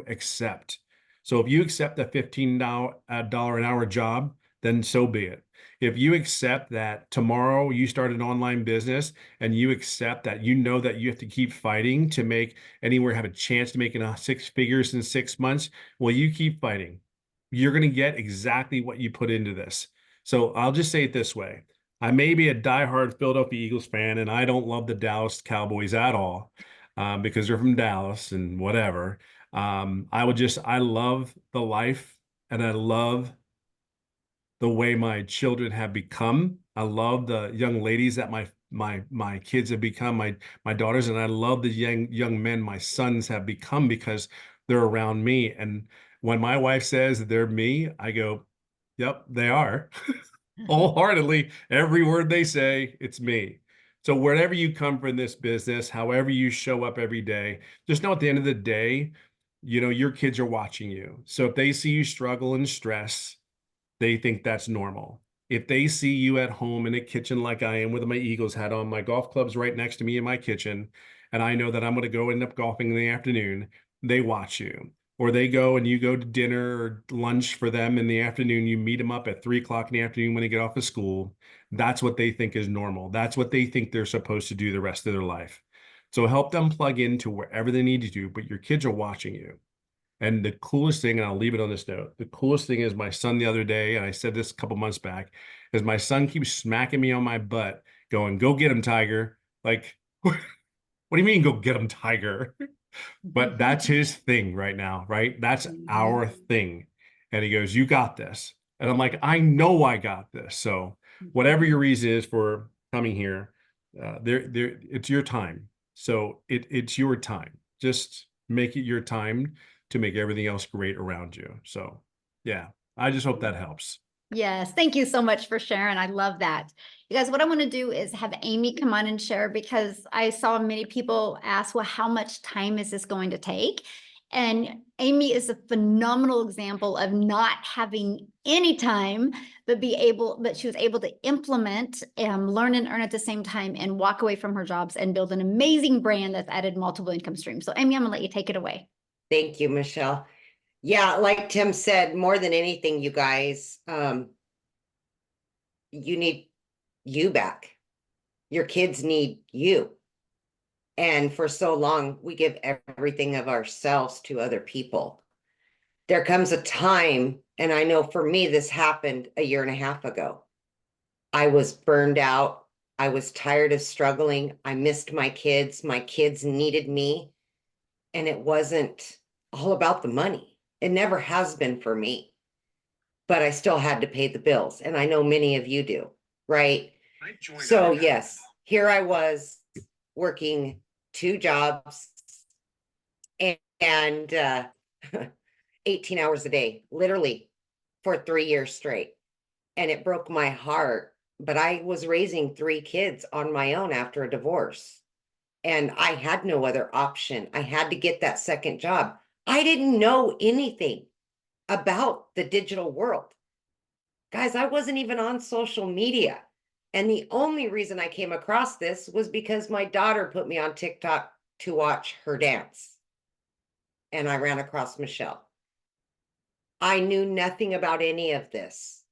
accept. So if you accept a $15 an hour job, then so be it. If you accept that tomorrow you start an online business and you accept that that you have to keep fighting to make anywhere have a chance to make six figures in 6 months, well, you keep fighting. You're going to get exactly what you put into this. So I'll just say it this way. I may be a diehard Philadelphia Eagles fan, and I don't love the Dallas Cowboys at all, because they're from Dallas and whatever. I love the life, and I love the way my children have become. I love the young ladies that my kids have become, my daughters, and I love the young men my sons have become because they're around me. And when my wife says they're me, I go, "Yep, they are." Wholeheartedly, every word they say, it's me. So wherever you come from this business, however you show up every day, just know at the end of the day, your kids are watching you. So if they see you struggle and stress, they think that's normal. If they see you at home in a kitchen like I am with my Eagles hat on, my golf club's right next to me in my kitchen, and I know that I'm going to go end up golfing in the afternoon, they watch you. Or they go and you go to dinner or lunch for them in the afternoon. You meet them up at 3 o'clock in the afternoon when they get off of school. That's what they think is normal. That's what they think they're supposed to do the rest of their life. So help them plug into wherever they need to do, but your kids are watching you. And the coolest thing, and I'll leave it on this note, the coolest thing is my son the other day, and I said this a couple months back, is my son keeps smacking me on my butt, going, "Go get him, Tiger." Like, what do you mean, go get him, Tiger? But that's his thing right now, right? That's our thing. And he goes, "You got this." And I'm like, "I know I got this." So whatever your reason is for coming here, it's your time. So it's your time. Just make it your time to make everything else great around you. So yeah, I just hope that helps. Yes, thank you so much for sharing. I love that. You guys, what I want to do is have Amy come on and share, because I saw many people ask, well, how much time is this going to take? And Amy is a phenomenal example of not having any time, but she was able to implement and learn and earn at the same time and walk away from her jobs and build an amazing brand that's added multiple income streams. So Amy, I'm gonna let you take it away. Thank you, Michelle. Yeah, like Tim said, more than anything, you guys, you need you back. Your kids need you. And for so long, we give everything of ourselves to other people. There comes a time, and I know for me, this happened a year and a half ago. I was burned out. I was tired of struggling. I missed my kids. My kids needed me. And it wasn't all about the money. It never has been for me. But I still had to pay the bills. And I know many of you do, right? So yes, here I was working 2 jobs and 18 hours a day, literally for 3 years straight. And it broke my heart. But I was raising 3 kids on my own after a divorce. And I had no other option. I had to get that second job. I didn't know anything about the digital world. Guys, I wasn't even on social media. And the only reason I came across this was because my daughter put me on TikTok to watch her dance. And I ran across Michele. I knew nothing about any of this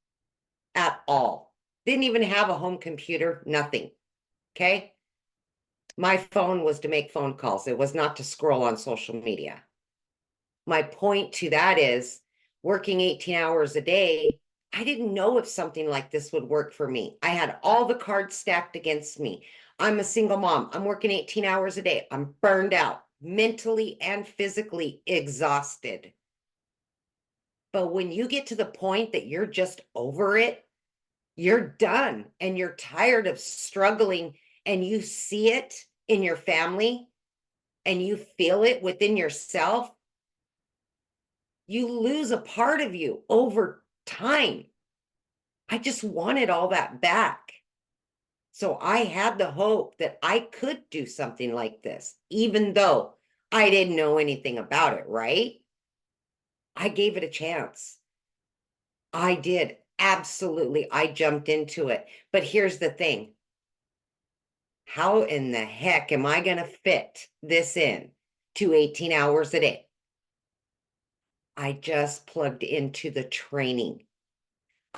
at all. Didn't even have a home computer, nothing. Okay. My phone was to make phone calls. It was not to scroll on social media. My point to that is working 18 hours a day, I didn't know if something like this would work for me. I had all the cards stacked against me. I'm a single mom. I'm working 18 hours a day. I'm burned out, mentally and physically exhausted. But when you get to the point that you're just over it, you're done and you're tired of struggling, and you see it in your family and you feel it within yourself, you lose a part of you over time. I just wanted all that back. So I had the hope that I could do something like this, even though I didn't know anything about it, right? I gave it a chance. I did. Absolutely. I jumped into it. But here's the thing. how in the heck am I going to fit this in to 18 hours a day? I just plugged into the training.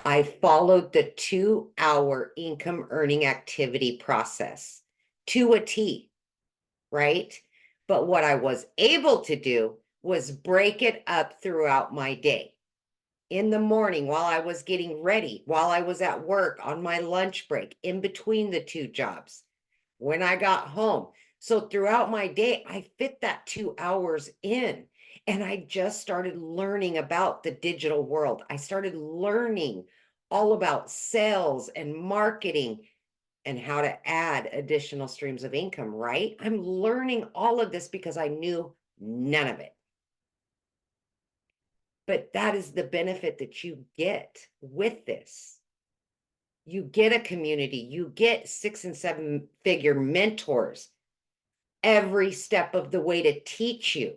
I followed the 2-hour income earning activity process to a T, right? But what I was able to do was break it up throughout my day. In the morning, while I was getting ready, while I was at work, on my lunch break, in between the two jobs, when I got home. So throughout my day, I fit that 2 hours in. And I just started learning about the digital world. I started learning all about sales and marketing and how to add additional streams of income, right? I'm learning all of this because I knew none of it. But that is the benefit that you get with this. You get a community, you get 6 and 7 figure mentors every step of the way to teach you.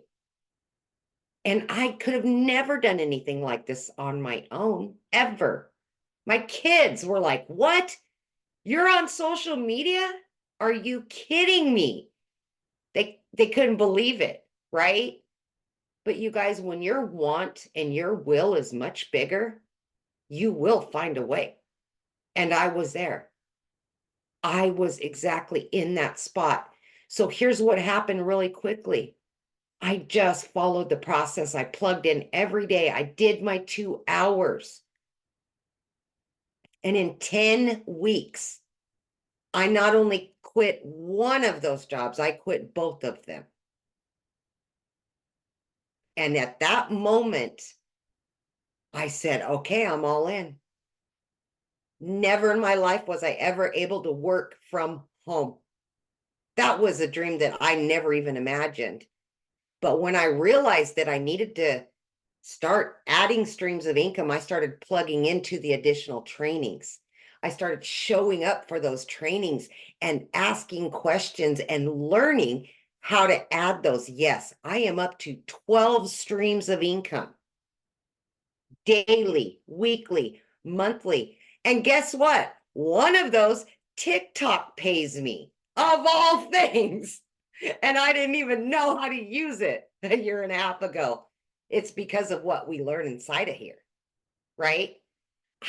And I could have never done anything like this on my own, ever. My kids were like, "What? You're on social media? Are you kidding me?" They couldn't believe it, right? But you guys, when your want and your will is much bigger, you will find a way. And I was there. I was exactly in that spot. So here's what happened really quickly. I just followed the process. I plugged in every day. I did my 2 hours. And in 10 weeks, I not only quit one of those jobs, I quit both of them. And at that moment, I said, okay, I'm all in. Never in my life was I ever able to work from home. That was a dream that I never even imagined. But when I realized that I needed to start adding streams of income, I started plugging into the additional trainings. I started showing up for those trainings and asking questions and learning how to add those. Yes, I am up to 12 streams of income daily, weekly, monthly. And guess what? One of those, TikTok pays me, of all things. And I didn't even know how to use it a year and a half ago. It's because of what we learn inside of here, right?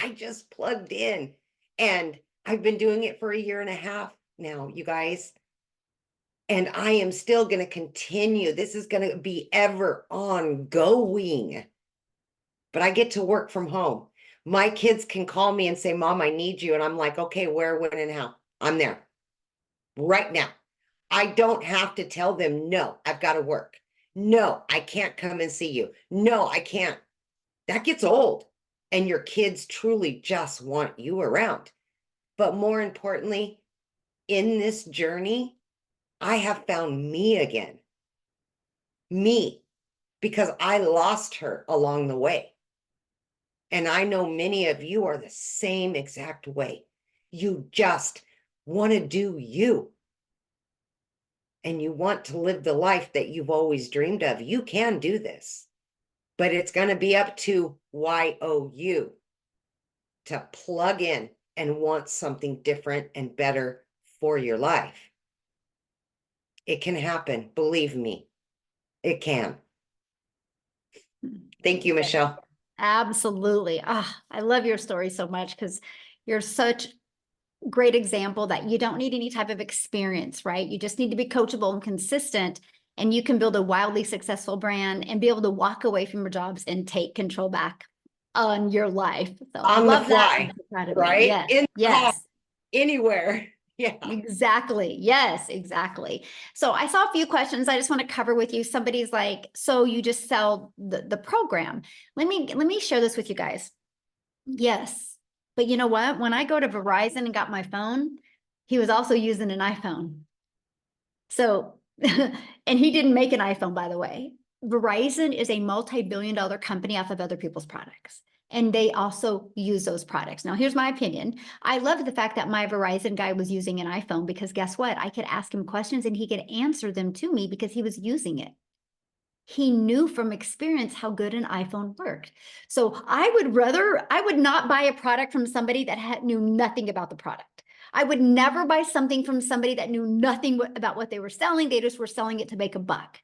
I just plugged in and I've been doing it for a year and a half now, you guys. And I am still going to continue. This is going to be ever ongoing. But I get to work from home. My kids can call me and say, "Mom, I need you." And I'm like, okay, where, when, and how? I'm there right now. I don't have to tell them, no, I've got to work. No, I can't come and see you. No, I can't. That gets old. And your kids truly just want you around. But more importantly, in this journey, I have found me again. Me, because I lost her along the way. And I know many of you are the same exact way. You just want to do you. And you want to live the life that you've always dreamed of. You can do this. But it's going to be up to YOU to plug in and want something different and better for your life. It can happen. Believe me, it can. Thank you, Michele. Absolutely. I love your story so much because you're such a great example that you don't need any type of experience, right? You just need to be coachable and consistent, and you can build a wildly successful brand and be able to walk away from your jobs and take control back on your life. So On love the fly, that. I'm so proud of you. right? Yes. In the car, Yes. anywhere. Yeah. Exactly. Yes, exactly. So I saw a few questions I just want to cover with you. Somebody's like, so you just sell the program. Let me share this with you guys. Yes. But you know what? When I go to Verizon and got my phone, he was also using an iPhone. So, and he didn't make an iPhone, by the way. Verizon is a multi-billion-dollar company off of other people's products. And they also use those products. Now, here's my opinion. I love the fact that my Verizon guy was using an iPhone because guess what? I could ask him questions and he could answer them to me because he was using it. He knew from experience how good an iPhone worked. So I would not buy a product from somebody that knew nothing about the product. I would never buy something from somebody that knew nothing about what they were selling. They just were selling it to make a buck.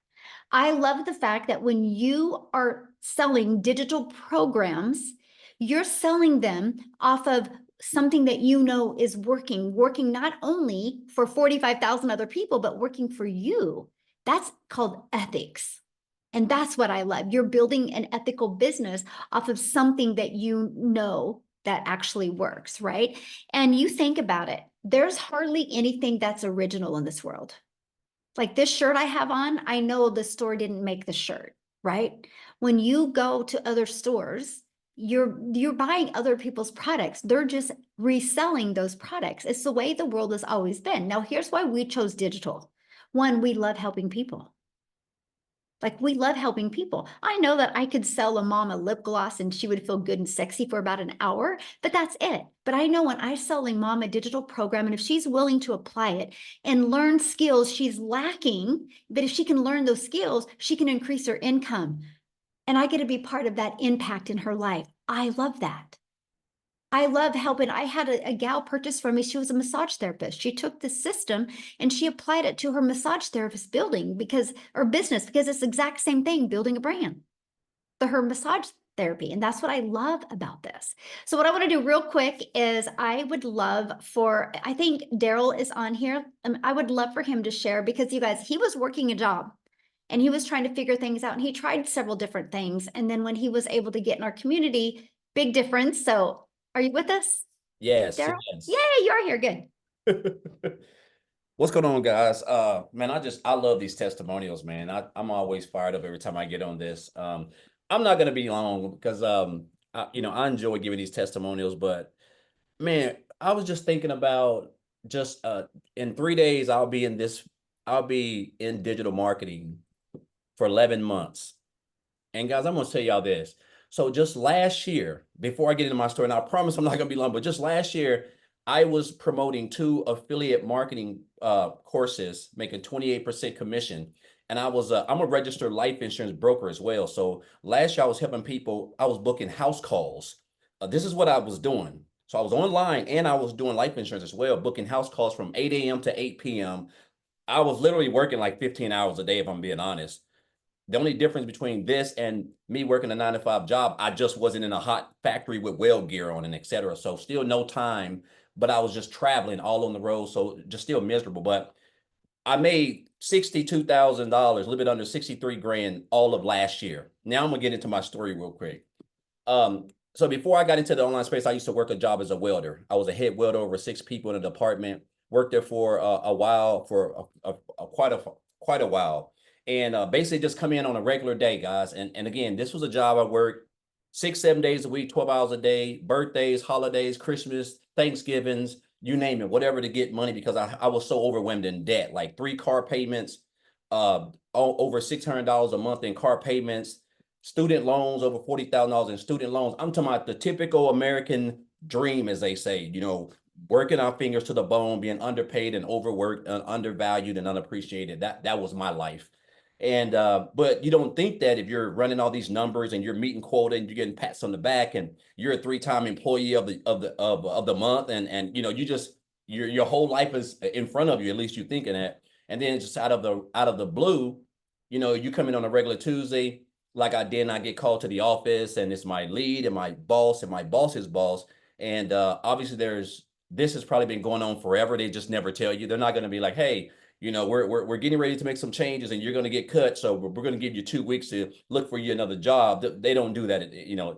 I love the fact that when you are selling digital programs, you're selling them off of something that you know is working not only for 45,000 other people, but working for you. That's called ethics. And that's what I love. You're building an ethical business off of something that you know that actually works, right? And you think about it, there's hardly anything that's original in this world. Like this shirt I have on, I know the store didn't make the shirt, right? When you go to other stores, you're buying other people's products. They're just reselling those products. It's the way the world has always been. Now, here's why we chose digital. One, we love helping people. Like we love helping people. I know that I could sell a mom a lip gloss and she would feel good and sexy for about an hour, but that's it. But I know when I sell a mom a digital program, and if she's willing to apply it and learn skills she's lacking, but if she can learn those skills, she can increase her income. And I get to be part of that impact in her life. I love that. I love helping. I had a gal purchase from me. She was a massage therapist. She took the system and she applied it to her massage therapist building or business, because it's the exact same thing, building a brand for her massage therapy. And that's what I love about this. So what I want to do real quick is I think Daryl is on here. I would love for him to share, because you guys, he was working a job and he was trying to figure things out, and he tried several different things. And then when he was able to get in our community, big difference. So are you with us, Yes, Daryl? yes. Yay, you're here. Good. What's going on, guys? Man, I love these testimonials, man. I'm always fired up every time I get on this. I'm not gonna be long because I enjoy giving these testimonials, but man, I was just thinking about just in 3 days I'll be in digital marketing for 11 months. And guys, I'm gonna tell y'all this. So just last year, before I get into my story, and I promise I'm not gonna be long, but just last year, I was promoting 2 affiliate marketing courses, making 28% commission. And I'm a registered life insurance broker as well. So last year I was helping people, I was booking house calls. This is what I was doing. So I was online and I was doing life insurance as well, booking house calls from 8 a.m. to 8 p.m. I was literally working like 15 hours a day, if I'm being honest. The only difference between this and me working a 9 to 5 job, I just wasn't in a hot factory with weld gear on and et cetera. So still no time, but I was just traveling all on the road. So just still miserable. But I made $62,000, a little bit under 63 grand all of last year. Now I'm gonna get into my story real quick. So before I got into the online space, I used to work a job as a welder. I was a head welder over 6 people in a department. Worked there for a while, for quite a while, and basically just come in on a regular day, guys. And again, this was a job I worked 6, 7 days a week, 12 hours a day, birthdays, holidays, Christmas, Thanksgivings, you name it, whatever, to get money, because I was so overwhelmed in debt, like 3 car payments, over $600 a month in car payments, student loans, over $40,000 in student loans. I'm talking about the typical American dream, as they say, working our fingers to the bone, being underpaid and overworked, undervalued and unappreciated. That was my life. And but you don't think that if you're running all these numbers and you're meeting quota and you're getting pats on the back and you're a 3-time employee of the month, and your whole life is in front of you, at least you're thinking that. And then just out of the blue, you come in on a regular Tuesday, like I did, and I get called to the office, and it's my lead and my boss's boss. And obviously this has probably been going on forever. They just never tell you. They're not going to be like, hey, we're getting ready to make some changes and you're going to get cut. So we're going to give you 2 weeks to look for you another job. They don't do that.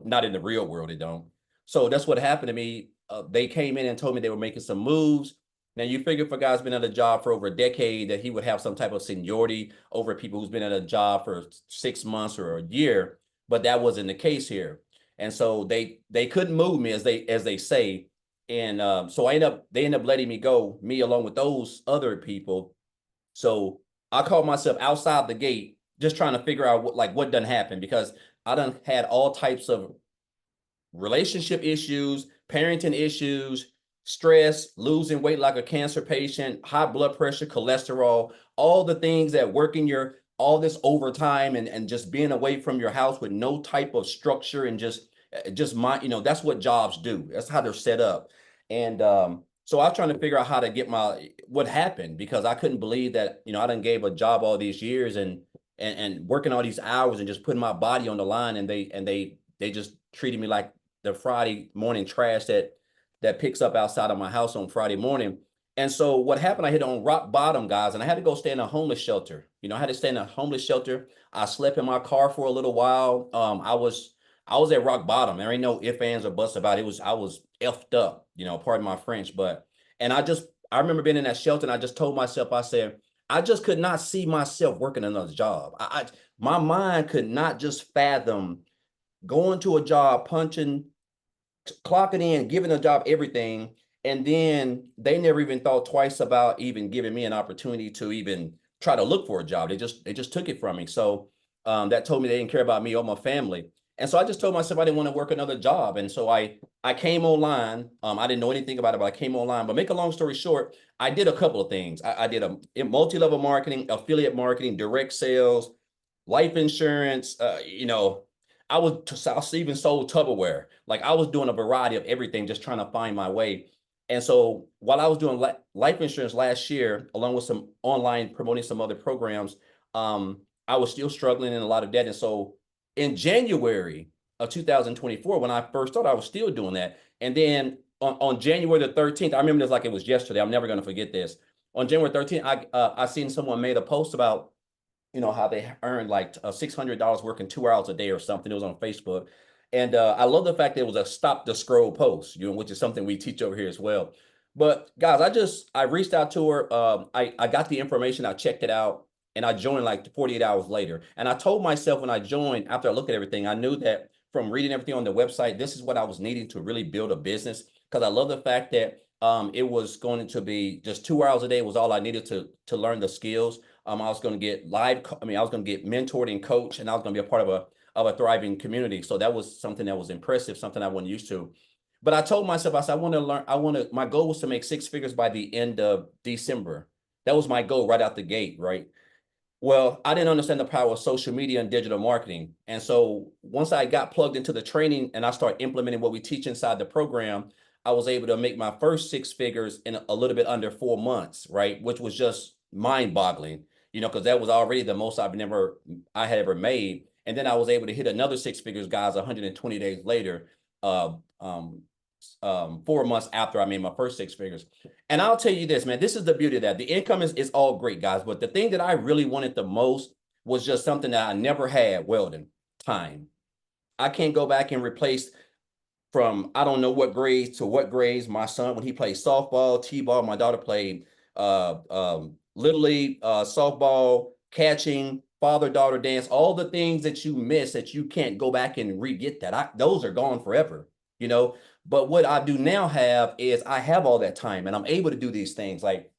Not in the real world. They don't. So that's what happened to me. They came in and told me they were making some moves. Now you figure if a guy's been at a job for over a decade that he would have some type of seniority over people who's been at a job for 6 months or a year, but that wasn't the case here. And so they couldn't move me, as they say. And so they end up letting me go, me along with those other people. So I called myself outside the gate, just trying to figure out what done happened, because I done had all types of relationship issues, parenting issues, stress, losing weight like a cancer patient, high blood pressure, cholesterol, all the things that working all this overtime and just being away from your house with no type of structure and just that's what jobs do. That's how they're set up. And So I was trying to figure out how to get what happened, because I couldn't believe that, I done gave a job all these years and working all these hours and just putting my body on the line, and they just treated me like the Friday morning trash that picks up outside of my house on Friday morning. And so what happened, I hit on rock bottom, guys, and I had to go stay in a homeless shelter. I had to stay in a homeless shelter. I slept in my car for a little while. I was at rock bottom. There ain't no ifs, ands, or buts about it. I was effed up, pardon my French. And I remember being in that shelter, and I just told myself, I said, I just could not see myself working another job. My mind could not just fathom going to a job, punching, clocking in, giving a job everything, and then they never even thought twice about even giving me an opportunity to even try to look for a job. They just took it from me. So that told me they didn't care about me or my family. And so I just told myself I didn't want to work another job. And so I came online. I didn't know anything about it, but I came online. But make a long story short, I did a couple of things. I did a multi-level marketing, affiliate marketing, direct sales, life insurance. I even sold Tupperware. Like, I was doing a variety of everything, just trying to find my way. And so while I was doing life insurance last year, along with some online promoting some other programs, I was still struggling in a lot of debt. And so in January of 2024, when I first started, I was still doing that. And then on January the 13th, I remember this like it was yesterday. I'm never going to forget this. On January 13th, I seen someone made a post about, how they earned like $600 working 2 hours a day or something. It was on Facebook. And I love the fact that it was a stop the scroll post, which is something we teach over here as well. But guys, I reached out to her. I got the information, I checked it out, and I joined like 48 hours later. And I told myself when I joined, after I looked at everything, I knew that from reading everything on the website, this is what I was needing to really build a business. Because I love the fact that it was going to be just 2 hours a day was all I needed to learn the skills. I was going to get I was going to get mentored and coached, and I was going to be a part of a thriving community. So that was something that was impressive, something I wasn't used to. But I told myself, I said, I want to learn. My goal was to make six figures by the end of December. That was my goal right out the gate, right? Well, I didn't understand the power of social media and digital marketing. And so once I got plugged into the training and I started implementing what we teach inside the program, I was able to make my first six figures in a little bit under 4 months, right? Which was just mind boggling, because that was already the most I had ever made. And then I was able to hit another six figures, guys, 120 days later, uh, um, 4 months after I made my first six figures. And I'll tell you this, man, this is the beauty of that. The income is all great, guys. But the thing that I really wanted the most was just something that I never had, Weldon, time. I can't go back and replace from I don't know what grades to what grades. My son, when he played softball, t-ball, my daughter played little league, softball, catching, father-daughter dance, all the things that you miss that you can't go back and re-get that. Those are gone forever, But what I do now have is I have all that time, and I'm able to do these things. Like,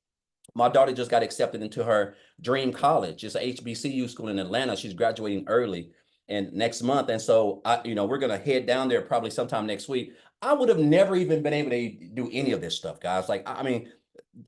my daughter just got accepted into her dream college. It's a HBCU school in Atlanta. She's graduating early and next month. And so we're gonna head down there probably sometime next week. I would have never even been able to do any of this stuff, guys. Like, I mean,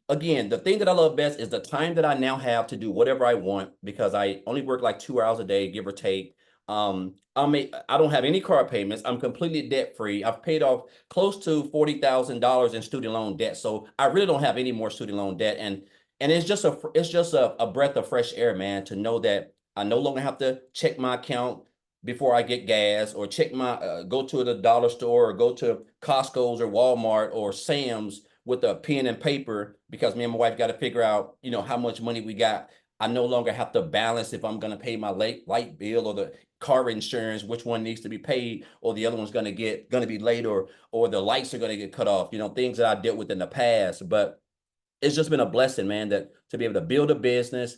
again, the thing that I love best is the time that I now have to do whatever I want, because I only work like 2 hours a day, give or take. I don't have any car payments. I'm completely debt free. I've paid off close to $40,000 in student loan debt, so I really don't have any more student loan debt. And it's just a breath of fresh air, man, to know that I no longer have to check my account before I get gas, or check my go to the dollar store, or go to Costco's or Walmart or Sam's with a pen and paper, because me and my wife got to figure out, how much money we got. I no longer have to balance if I'm going to pay my light bill or the car insurance, which one needs to be paid, or the other one's going to be late, or the lights are going to get cut off, things that I dealt with in the past. But it's just been a blessing, man, that to be able to build a business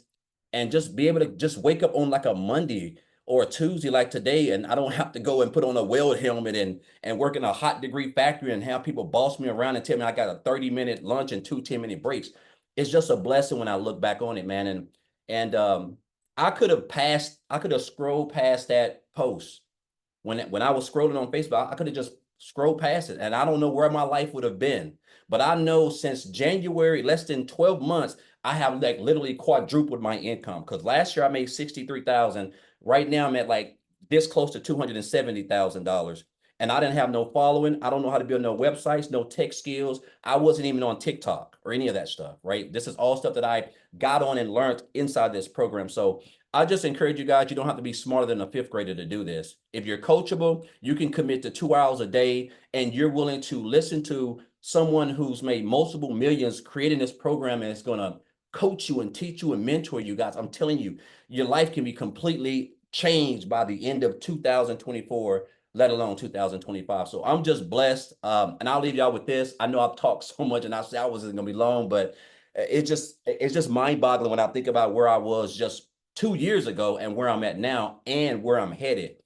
and just be able to just wake up on like a Monday or a Tuesday like today, and I don't have to go and put on a weld helmet and work in a hot degree factory and have people boss me around and tell me I got a 30-minute lunch and 2 10-minute breaks. It's just a blessing when I look back on it, man. And I could have scrolled past that post when I was scrolling on Facebook. I could have just scrolled past it, and I don't know where my life would have been. But I know since January, less than 12 months, I have like literally quadrupled my income. Because last year I made 63,000. Right now I'm at like this close to $270,000. and I didn't have no following. I don't know how to build no websites, no tech skills. I wasn't even on TikTok or any of that stuff, right? This is all stuff that I got on and learned inside this program. So I just encourage you guys, you don't have to be smarter than a fifth grader to do this. If you're coachable, you can commit to 2 hours a day and you're willing to listen to someone who's made multiple millions creating this program and it's going to coach you and teach you and mentor you guys. I'm telling you, your life can be completely changed by the end of 2024, let alone 2025. So I'm just blessed. And I'll leave y'all with this. I know I've talked so much and I said I wasn't going to be long, but it's just mind boggling when I think about where I was just 2 years ago and where I'm at now and where I'm headed.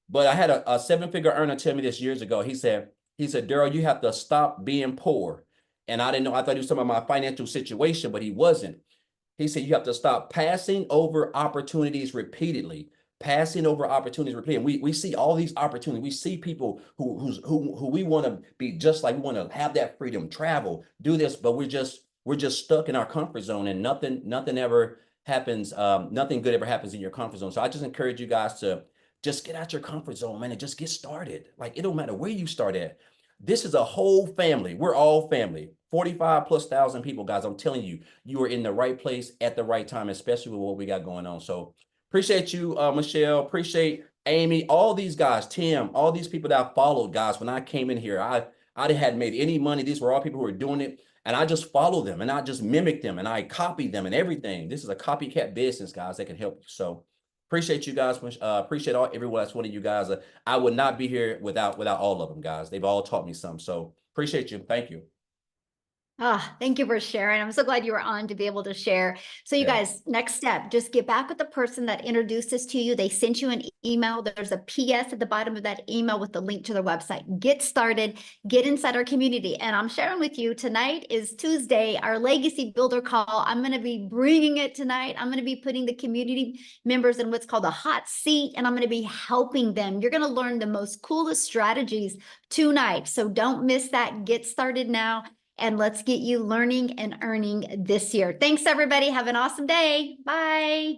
But I had a 7-figure earner tell me this years ago. He said, Daryl, you have to stop being poor. And I didn't know, I thought he was talking about my financial situation, but he wasn't. He said, you have to stop passing over opportunities repeatedly. Passing over opportunities repeatedly. We see all these opportunities. We see people who we want to be just like, we want to have that freedom, travel, do this, but we're just stuck in our comfort zone and nothing ever happens. Nothing good ever happens in your comfort zone. So I just encourage you guys to just get out your comfort zone, man, and just get started. Like, it don't matter where you start at. This is a whole family. We're all family. 45,000+ people, guys. I'm telling you, you are in the right place at the right time, especially with what we got going on. So appreciate you, Michelle. Appreciate Amy, all these guys, Tim, all these people that I followed, guys. When I came in here, I hadn't made any money. These were all people who were doing it. And I just follow them and I just mimic them and I copy them and everything. This is a copycat business, guys, that can help you. So appreciate you guys. Appreciate everyone that's one of you guys. I would not be here without all of them, guys. They've all taught me some. So appreciate you. Thank you. Thank you for sharing. I'm so glad you were on to be able to share. So you guys, next step, just get back with the person that introduced this to you. They sent you an email. There's a PS at the bottom of that email with the link to their website. Get started, get inside our community. And I'm sharing with you, tonight is Tuesday, our Legacy Builder call. I'm going to be bringing it tonight. I'm going to be putting the community members in what's called a hot seat, and I'm going to be helping them. You're going to learn the most coolest strategies tonight. So don't miss that. Get started now. And let's get you learning and earning this year. Thanks, everybody. Have an awesome day. Bye.